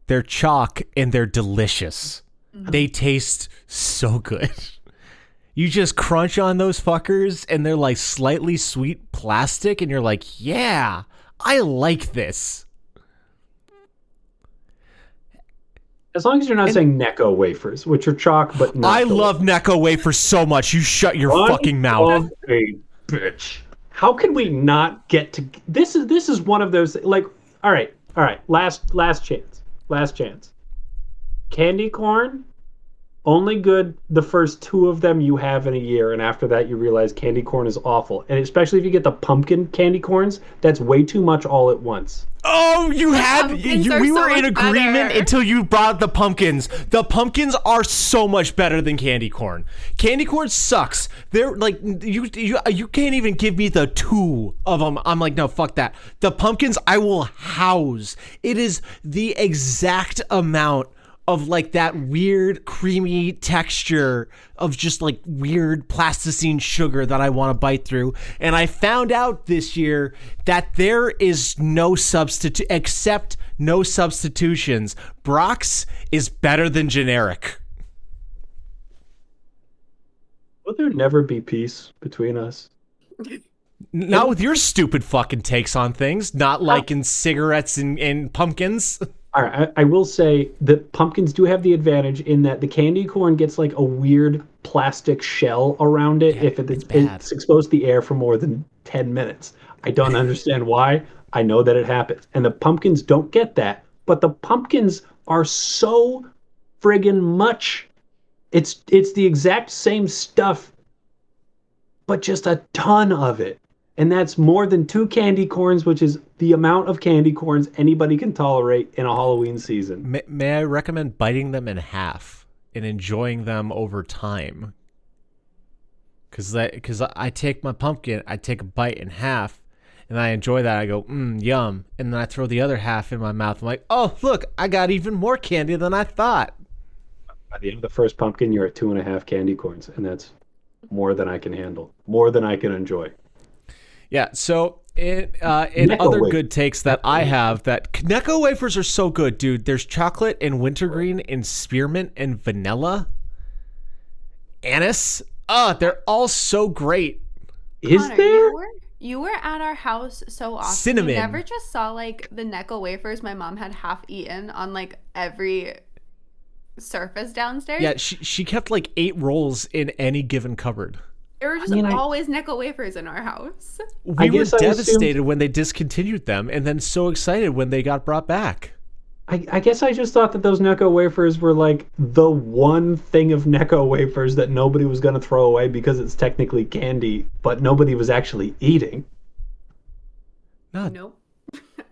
they're chalk and they're delicious. They taste so good. You just crunch on those fuckers and they're like slightly sweet plastic and you're like, yeah, I like this. as long as you're not saying Necco wafers, which are chalk but not. I love Necco wafers so much. You shut your Son fucking mouth. of a bitch. How can we not get to this? Is one of those like. All right. Last chance. Last chance. Candy corn. Only good the first two of them you have in a year, and after that you realize candy corn is awful. And especially if you get the pumpkin candy corns, that's way too much all at once. Oh, you had pumpkins you, are we so were in much agreement better. until you brought up the pumpkins. The pumpkins are so much better than candy corn. Candy corn sucks. They're like you can't even give me the two of them. I'm like, no, fuck that. The pumpkins I will house. It is the exact amount of like that weird creamy texture of just like weird plasticine sugar that I want to bite through. And I found out this year that there is no substitute except no substitutions. Brock's is better than generic. Will there never be peace between us? Not with your stupid fucking takes on things, not like in cigarettes and pumpkins. All right, I will say that pumpkins do have the advantage in that the candy corn gets like a weird plastic shell around it if it's bad. it's exposed to the air for more than 10 minutes. I don't understand why. I know that it happens. And the pumpkins don't get that, but the pumpkins are so friggin' much. It's the exact same stuff, but just a ton of it. And that's more than 2 candy corns, which is the amount of candy corns anybody can tolerate in a Halloween season. May I recommend biting them in half and enjoying them over time? Because I take my pumpkin, I take a bite in half, and I enjoy that. I go, yum. And then I throw the other half in my mouth. I'm like, oh, look, I got even more candy than I thought. By the end of the first pumpkin, you're at 2.5 candy corns, and that's more than I can handle, more than I can enjoy. Yeah, so in Necco other wafer. good takes that I have, that Necco wafers are so good, dude. There's chocolate and wintergreen and spearmint and vanilla. Anise. They're all so great. Is Connor, there? You were at our house so often. Cinnamon. You never just saw like the Necco wafers my mom had half eaten on like every surface downstairs. Yeah, she kept like 8 rolls in any given cupboard. There were just always Necco wafers in our house. We were guess I devastated when they discontinued them and then so excited when they got brought back. I guess I just thought that those Necco wafers were like the one thing of Necco wafers that nobody was going to throw away because it's technically candy, but nobody was actually eating. No, Nope.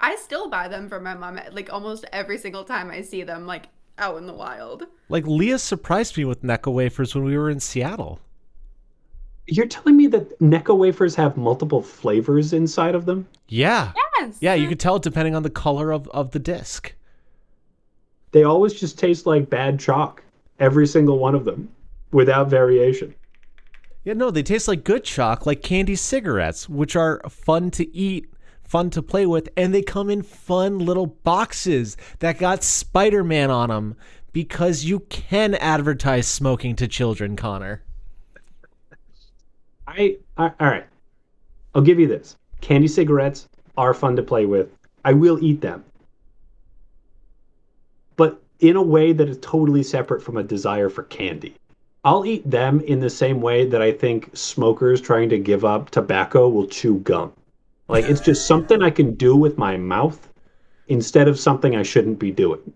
I still buy them for my mom like almost every single time I see them like out in the wild. like Leah surprised me with Necco wafers when we were in Seattle. You're telling me that Necco wafers have multiple flavors inside of them? Yeah. Yes. Yeah, you could tell depending on the color of the disc. They always just taste like bad chalk, every single one of them, without variation. Yeah, no, they taste like good chalk, like candy cigarettes, which are fun to eat, fun to play with, and they come in fun little boxes that got Spider-Man on them because you can advertise smoking to children, Connor. All right. I'll give you this. Candy cigarettes are fun to play with. I will eat them. But in a way that is totally separate from a desire for candy. I'll eat them in the same way that I think smokers trying to give up tobacco will chew gum. Like, it's just something I can do with my mouth instead of something I shouldn't be doing.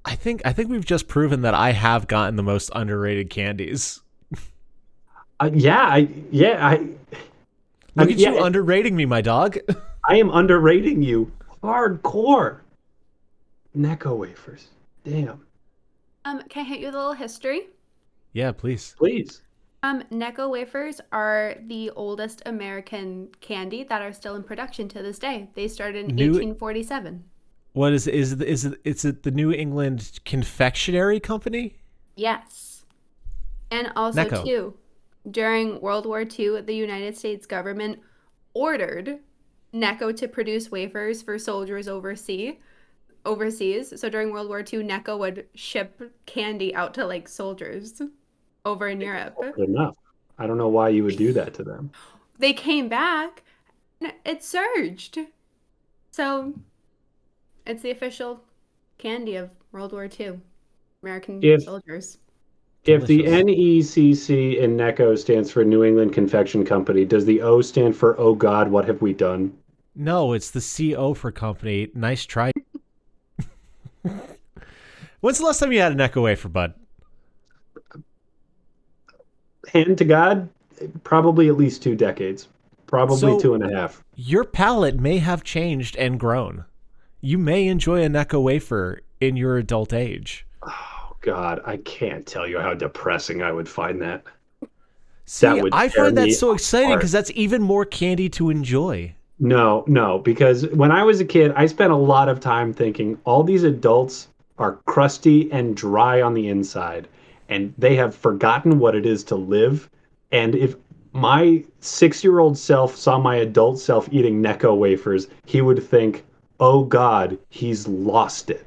I think we've just proven that I have gotten the most underrated candies. I Look at mean, you underrating me, my dog. I am underrating you Hardcore. Necco wafers. Damn. Can I hit you with a little history? Yeah, please. Please. Necco wafers are the oldest American candy that are still in production to this day. They started in New 1847. What is it the New England Confectionery Company? Yes. And also, Necco. too, during World War II, the United States government ordered Necco to produce wafers for soldiers overseas. So during World War II, Necco would ship candy out to like soldiers over in Europe. Good enough. I don't know why you would do that to them. They came back, and it surged. So it's the official candy of World War II, American If soldiers. if the Delicious. NECC in NECO stands for New England Confection Company, does the O stand for Oh God, what have we done? No, it's the CO for company. Nice try. When's the last time you had a Necco wafer, bud? Hand to God, probably at least 2 decades. Probably So two and a half. your palate may have changed and grown. You may enjoy a Necco wafer in your adult age. Oh God, I can't tell you how depressing I would find that. See, That would I tear find that me so exciting apart. because that's even more candy to enjoy. No, no, because when I was a kid, I spent a lot of time thinking all these adults are crusty and dry on the inside, and they have forgotten what it is to live. And if my 6-year-old self saw my adult self eating Necco wafers, he would think, oh God, he's lost it.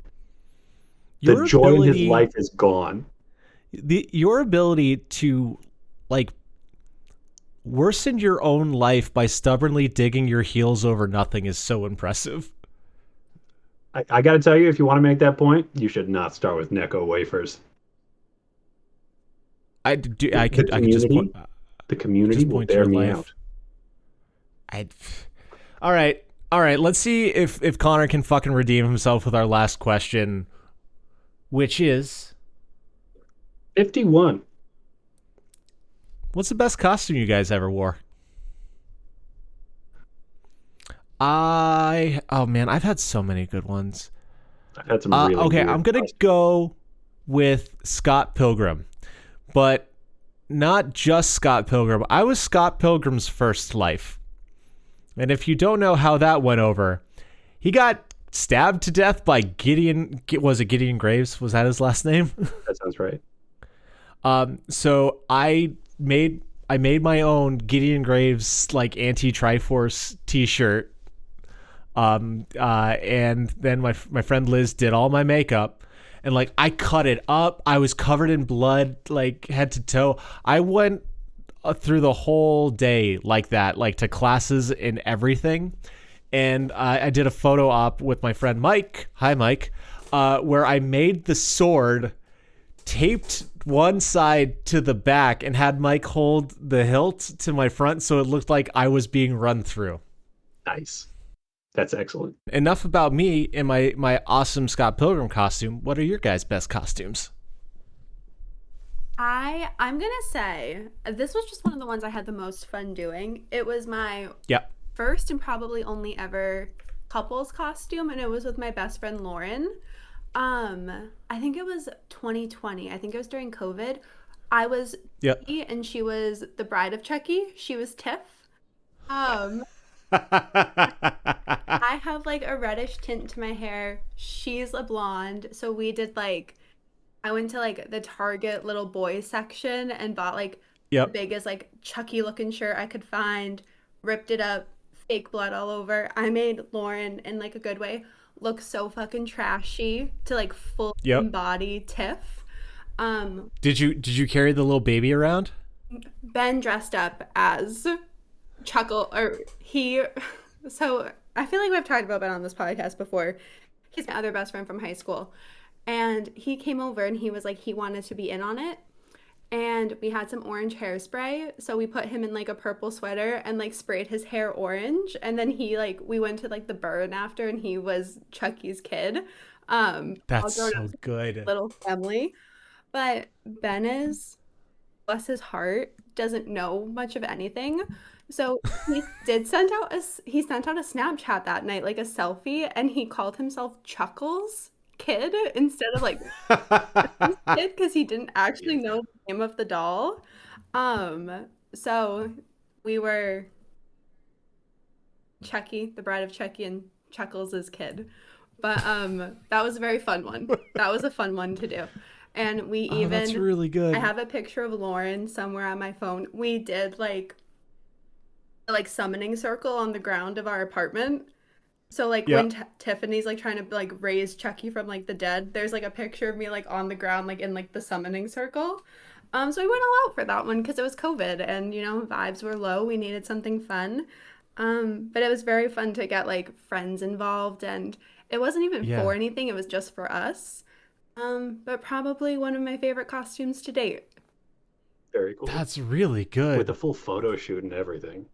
The Your joy in his ability life is gone. your ability to like worsen your own life by stubbornly digging your heels over nothing is so impressive. I got to tell you, if you want to make that point, you should not start with Necco wafers. I The could just point community, the community will to bear your me life. out. I All right. All right, let's see if Connor can fucking redeem himself with our last question, which is 51. what's the best costume you guys ever wore? Oh man, I've had so many good ones. I've had some really Okay, weird I'm gonna costumes. go with Scott Pilgrim, but not just Scott Pilgrim. I was Scott Pilgrim's first life, and if you don't know how that went over, he got stabbed to death by Gideon. Was it Gideon Graves? Was that his last name? That sounds right. So I made my own Gideon Graves like anti-Triforce T-shirt. And then my friend Liz did all my makeup, and like I cut it up. I was covered in blood, like head to toe. I went through the whole day like that, like to classes and everything. And I did a photo op with my friend Mike. Hi, Mike. Where I made the sword, taped one side to the back, and had Mike hold the hilt to my front so it looked like I was being run through. Nice. That's excellent. Enough about me and my awesome Scott Pilgrim costume. What are your guys' best costumes? I'm gonna say this was just one of the ones I had the most fun doing. It was my Yep. first and probably only ever couples costume, and it was with my best friend Lauren. I think it was 2020. I think it was during COVID. I was Yep. Chucky and she was the bride of Chucky. She was Tiff. Um, I have like a reddish tint to my hair. She's a blonde. So we did like I went to like the Target little boy section and bought like the Yep. biggest like Chucky looking shirt I could find, ripped it up, fake blood all over. I made Lauren in like a good way look so fucking trashy to like fully Yep. embody Tiff. Um, Did you carry the little baby around? Ben dressed up as Chuckle or he so I feel like we've talked about Ben on this podcast before. He's my other best friend from high school. And he came over and he was like he wanted to be in on it. And we had some orange hairspray, so we put him in like a purple sweater and like sprayed his hair orange. And then he like we went to like the burn after and he was Chucky's kid. All That's grown up so good. little family. But Ben is, bless his heart, doesn't know much of anything. So he sent out a Snapchat that night, like a selfie, and he called himself Chuckles Kid instead of like Chuckles Kid because he didn't actually know the name of the doll. So we were Chucky, the Bride of Chucky, and Chuckles' kid. But that was a very fun one. That was a fun one to do. And we Oh, that's even really I good. have a picture of Lauren somewhere on my phone. We did like summoning circle on the ground of our apartment. So like Yeah. when Tiffany's like trying to like raise Chucky from like the dead, there's like a picture of me like on the ground like in like the summoning circle. So we went all out for that one because it was COVID and vibes were low. We needed something fun. But it was very fun to get like friends involved and it wasn't even for Yeah. anything, it was just for us. But probably one of my favorite costumes to date. Very cool. That's really With a good. full photo shoot and everything.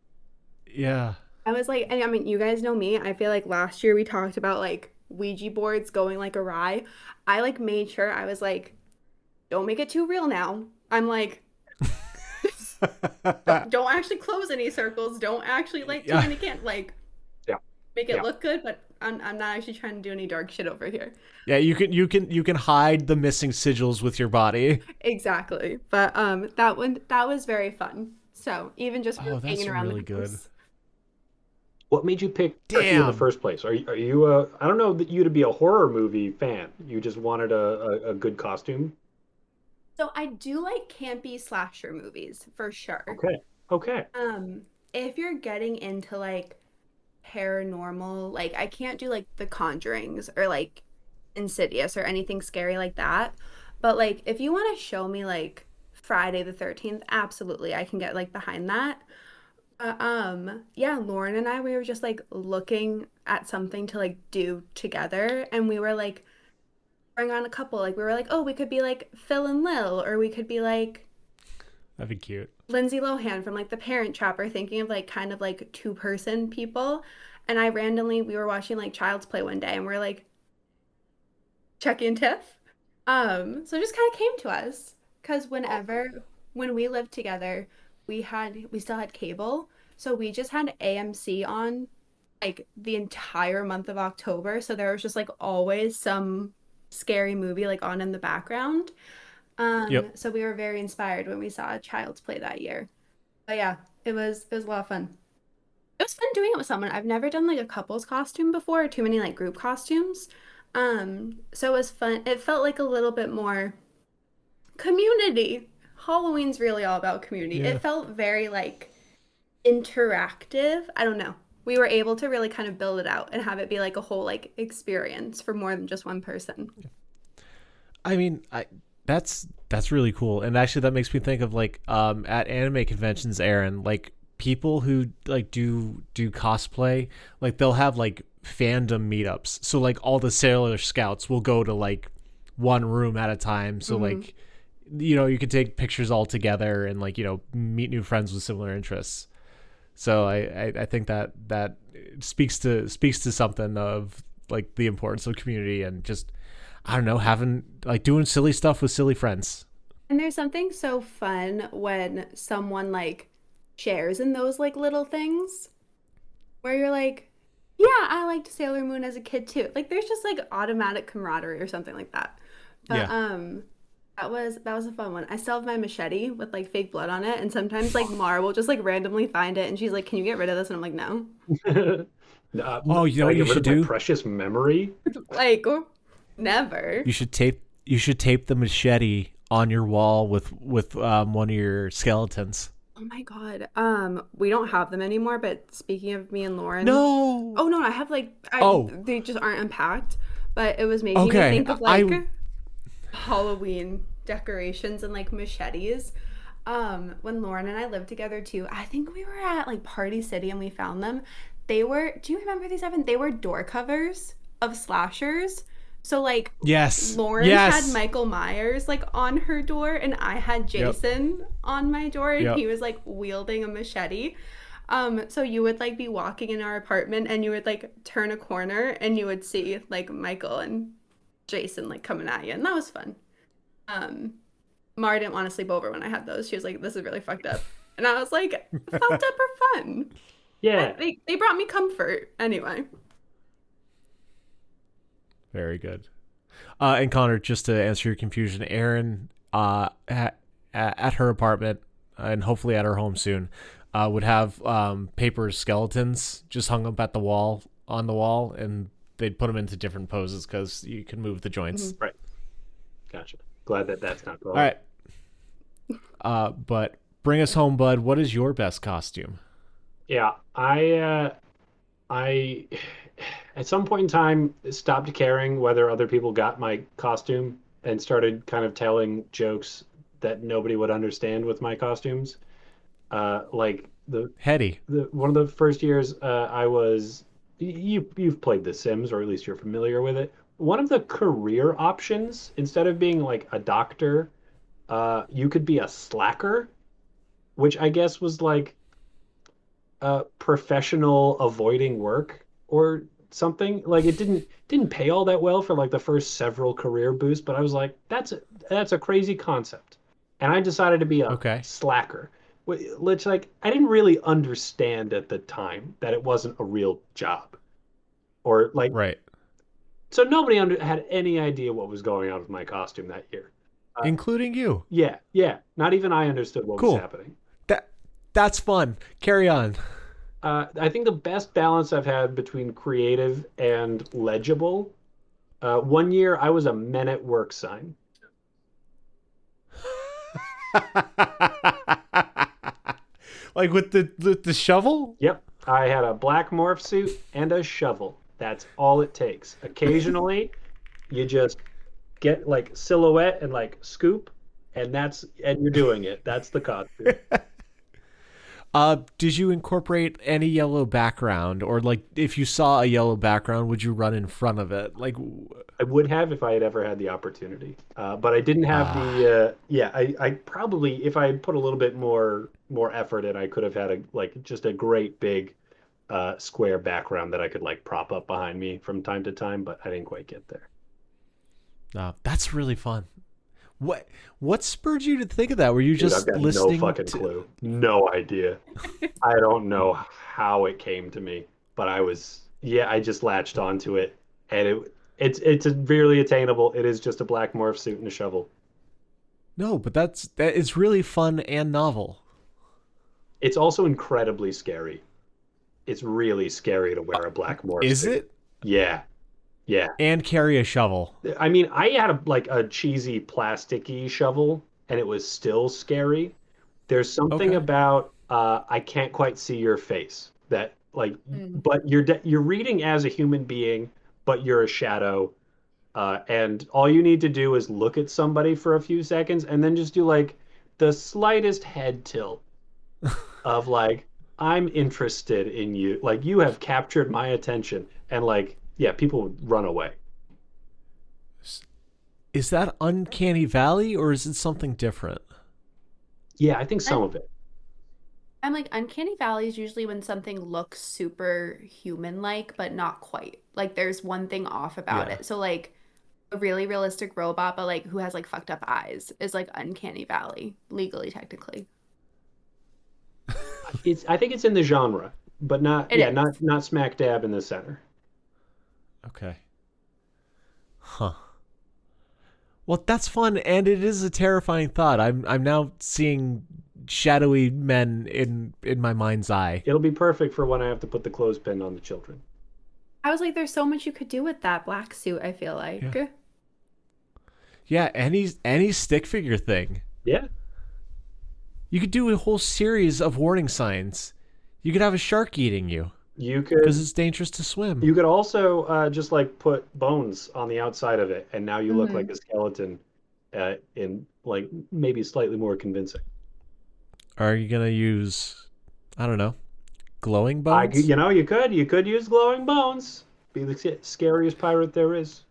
Yeah. I was like, and I mean, you guys know me. I feel like last year we talked about like Ouija boards going like awry. I like made sure I was like, don't make it too real now. I'm like, don't actually close any circles. Don't actually light too Yeah. many can like Yeah. make it Yeah. look good, but I'm not actually trying to do any dark shit over here. Yeah, you can hide the missing sigils with your body. Exactly. But that was very fun. So even just for Oh, hanging that's around really the good. house. What made you pick Chucky in the Damn. first place? Are you I don't know that you to be a horror movie fan. You just wanted a good costume. So I do like campy slasher movies for sure. Okay. Okay. Um, if you're getting into like paranormal, like I can't do like The Conjurings or like Insidious or anything scary like that. But like if you want to show me like Friday the 13th, absolutely I can get like behind that. Yeah, Lauren and I we were just like looking at something to like do together and we were like bring on a couple. Like we were like, "Oh, we could be like Phil and Lil or we could be like That'd be cute. Lindsay Lohan from like The Parent Trap or thinking of like kind of like two-person people. And I randomly we were watching like Child's Play one day and we're like Chucky and Tiff. So it just kind of came to us because when we lived together, we still had cable. So we just had AMC on like the entire month of October. So there was just like always some scary movie like on in the background. Yep. So we were very inspired when we saw Child's Play that year. But yeah, it was a lot of fun. It was fun doing it with someone. I've never done like a couple's costume before, or too many like group costumes. So it was fun. It felt like a little bit more community. Halloween's really all about community. Yeah. It felt very like interactive. I don't know. We were able to really kind of build it out and have it be like a whole like experience for more than just one person. I mean, that's really cool. And actually that makes me think of like at anime conventions, Aaron, like people who like do cosplay, like they'll have like fandom meetups. So like all the Sailor Scouts will go to like one room at a time. So Hmm. like you can take pictures all together and like meet new friends with similar interests. So I think that speaks to something of like the importance of community and just I don't know, having like doing silly stuff with silly friends. And there's something so fun when someone like shares in those like little things where you're like, yeah, I liked Sailor Moon as a kid too. Like there's just like automatic camaraderie or something like that. But Yeah. that was a fun one. I still have my machete with like fake blood on it, and sometimes like Mar will just like randomly find it, and she's like, "Can you get rid of this?" And I'm like, "No." Oh, you know Can I what you get rid should of my do? precious memory? Like, never. You should tape the machete on your wall with one of your skeletons. Oh my God. We don't have them anymore. But speaking of me and Lauren, No. oh no, I have like Oh, they just aren't unpacked. But it was making me okay. think of I like Halloween decorations and like machetes. When Lauren and I lived together too, I think we were at like Party City and we found them. Do you remember these, Evan? They were door covers of slashers. So like yes. Lauren had Yes. Michael Myers like on her door and I had Yep. Jason on my door and Yep. he was like wielding a machete. So you would like be walking in our apartment and you would like turn a corner and you would see like Michael and Jason like coming at you and that was fun. Um, Mara didn't want to sleep over when I had those. She was like, "This is really fucked up." And I was like, fucked up or fun. Yeah. They brought me comfort anyway. Very good. And Connor, just to answer your confusion, Erin, at her apartment and hopefully at her home soon, would have paper skeletons just hung up at the wall on the wall, and they'd put them into different poses because you can move the joints. Mhm. Right. Gotcha. Glad that that's not All going. right. But bring us home, bud. What is your best costume? Yeah, I at some point in time stopped caring whether other people got my costume and started kind of telling jokes that nobody would understand with my costumes. Like Hetty. the one of the first years I was you've played The Sims, or at least you're familiar with it. One of the career options, instead of being like a doctor, you could be a slacker, which I guess was like professional avoiding work or something. Like it didn't pay all that well for like the first several career boosts, but I was like, that's a crazy concept, and I decided to be a Okay. slacker, which like I didn't really understand at the time that it wasn't a real job, or like Right. so nobody had any idea what was going on with my costume that year. Including you. Yeah, yeah, not even I understood what was Cool. happening. That's fun. Carry on. I think the best balance I've had between creative and legible. One year I was a Men at Work sign. Like with the shovel? Yep, I had a black morph suit and a shovel. That's all it takes. Occasionally, you just get like silhouette and like scoop, and you're doing it. That's the costume. Did you incorporate any yellow background, or like if you saw a yellow background, would you run in front of it? Like, I would have if I had ever had the opportunity, but I didn't have the. Yeah, I probably if I had put a little bit more effort in, I could have had a like just a great big square background that I could like prop up behind me from time to time, but I didn't quite get there. that's really fun. What spurred you to think of that? Were you Dude, I've just got no listening fucking to? clue. No idea. I don't know how it came to me, but I just latched onto it, and it's really attainable. It is just a black morph suit and a shovel. No, but that is really fun and novel. It's also incredibly scary. It's really scary to wear a black morph Is suit. it? Yeah, yeah. And carry a shovel. I mean, I had like a cheesy plasticky shovel, and it was still scary. There's something Okay. about I can't quite see your face that like, Mm. but you're reading as a human being, but you're a shadow, and all you need to do is look at somebody for a few seconds, and then just do like the slightest head tilt of like I'm interested in you, like you have captured my attention, and like yeah, people would run away. Is that Uncanny Valley, or is it something different? Yeah, I think some I'm, of it. I'm like, uncanny valley is usually when something looks super human-like, but not quite. Like there's one thing off about Yeah. it. So like a really realistic robot, but like who has like fucked up eyes is like uncanny valley, legally, technically. It's I think it's in the genre, but not It yeah, is. not smack dab in the center. Okay. Huh. Well, that's fun, and it is a terrifying thought. I'm now seeing shadowy men in my mind's eye. It'll be perfect for when I have to put the clothespin on the children. I was like, there's so much you could do with that black suit, I feel Yeah. like. Yeah, any stick figure thing. Yeah, You could do a whole series of warning signs. You could have a shark eating you you because could it's dangerous to swim. you could also just like put bones on the outside of it, and now you look like Hmm. a skeleton, in like maybe slightly more convincing. Are you gonna use, I don't know, glowing bones? You could use glowing bones. Be the scariest pirate there is.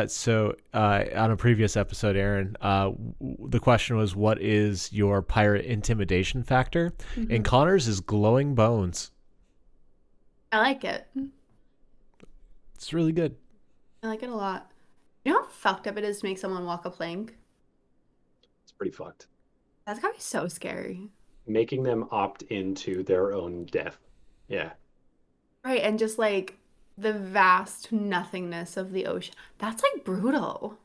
So on a previous episode, Aaron, the question was, what is your pirate intimidation factor? And Hmm. Connor's is glowing bones. I like it. It's really good. I like it a lot. You know how fucked up it is to make someone walk a plank? It's pretty fucked. That's gotta be so scary. Making them opt into their own death. Yeah. Right, and just like the vast nothingness of the ocean. That's like brutal.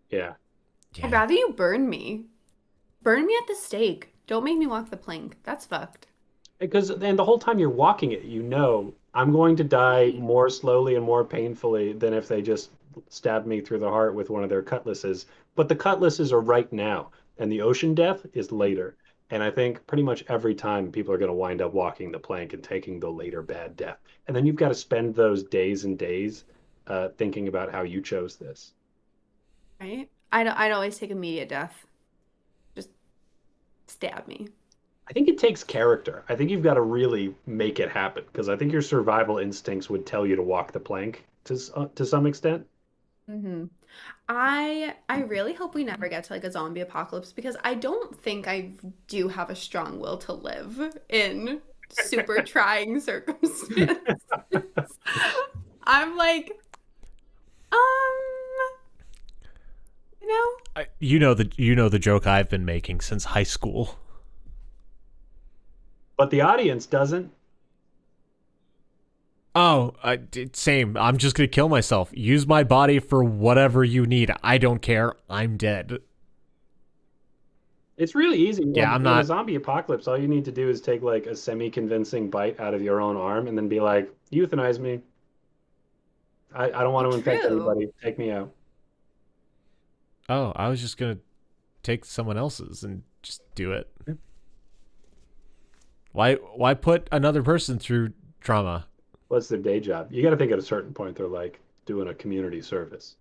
Yeah. I'd Yeah. rather you burn me. Burn me at the stake. Don't make me walk the plank. That's fucked. Because and the whole time you're walking it, you know I'm going to die more slowly and more painfully than if they just stabbed me through the heart with one of their cutlasses. But the cutlasses are right now, and the ocean death is later. And I think pretty much every time people are going to wind up walking the plank and taking the later bad death. And then you've got to spend those days and days thinking about how you chose this. Right? I'd always take immediate death. Just stab me. I think it takes character. I think you've got to really make it happen because I think your survival instincts would tell you to walk the plank to some extent. Hmm. I really hope we never get to like a zombie apocalypse because I don't think I do have a strong will to live in super trying circumstances. I'm like, um, you know, You know the joke I've been making since high school. But the audience doesn't. Oh, same. I'm just gonna kill myself. Use my body for whatever you need. I don't care. I'm dead. It's really easy. Yeah, I'm In a not. zombie apocalypse, all you need to do is take like a semi-convincing bite out of your own arm and then be like, euthanize me. I don't want to infect true. anybody. Take me out. Oh, I was just gonna take someone else's and just do it. Why put another person through trauma? What's their day job? You got to think at a certain point they're like doing a community service.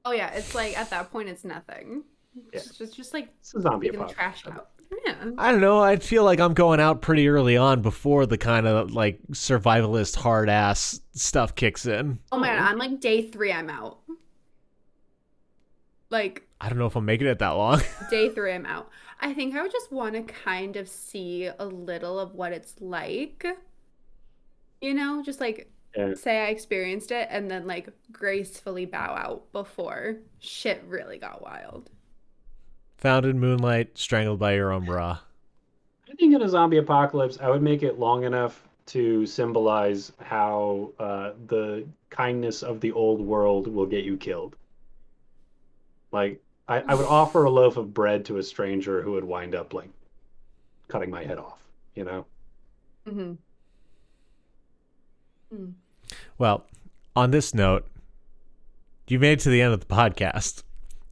Oh yeah, it's like at that point it's nothing. Yeah. Just like It's a zombie taking the apocalypse. trash out. Yeah. I don't know. I feel like I'm going out pretty early on before the kind of like survivalist hard ass stuff kicks in. Oh man, on like day 3 I'm out. Like I don't know if I'm making it that long. day 3 I'm out. I think I would just want to kind of see a little of what it's like. You know, just like Yeah. say I experienced it and then like gracefully bow out before shit really got wild. Found in moonlight, strangled by your own bra. I think in a zombie apocalypse, I would make it long enough to symbolize how the kindness of the old world will get you killed. Like, I would offer a loaf of bread to a stranger who would wind up, like, cutting my head off, you know? Mm-hmm. Mm. Well, on this note, you made it to the end of the podcast.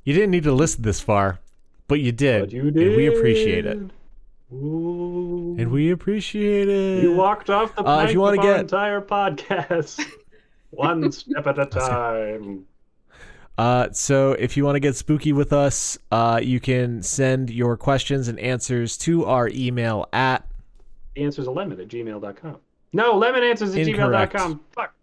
You didn't need to listen this far, but you did. But you did. And we appreciate it. Ooh. And we appreciate it. You walked off the plank if you want of to our get entire podcast. One step at a time. So if you want to get spooky with us, you can send your questions and answers to our email at The answer's a lemon at gmail.com. No, lemonanswers at gmail.com. Fuck.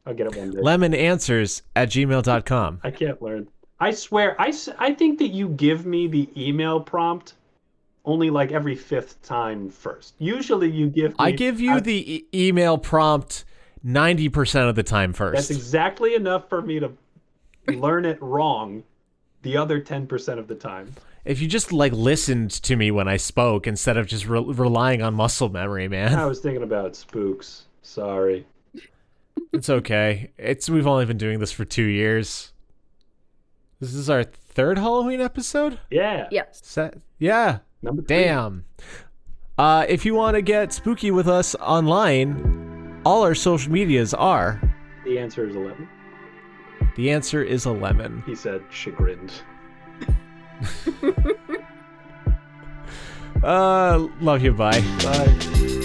I'll get it one day. lemonanswers@gmail.com. I can't learn. I swear, I think that you give me the email prompt only like every 5th time first. Usually you give me... I give you the email prompt 90% of the time first. That's exactly enough for me to learn it wrong the other 10% of the time. If you just like listened to me when I spoke instead of just relying on muscle memory, man. I was thinking about spooks. Sorry. It's okay. We've only been doing this for 2 years. This is our 3rd Halloween episode? Yeah. Yes. Yeah. Number 3. Damn. If you want to get spooky with us online, all our social medias are... The answer is 11. The answer is a lemon. He said, chagrined. Love you, bye. Bye.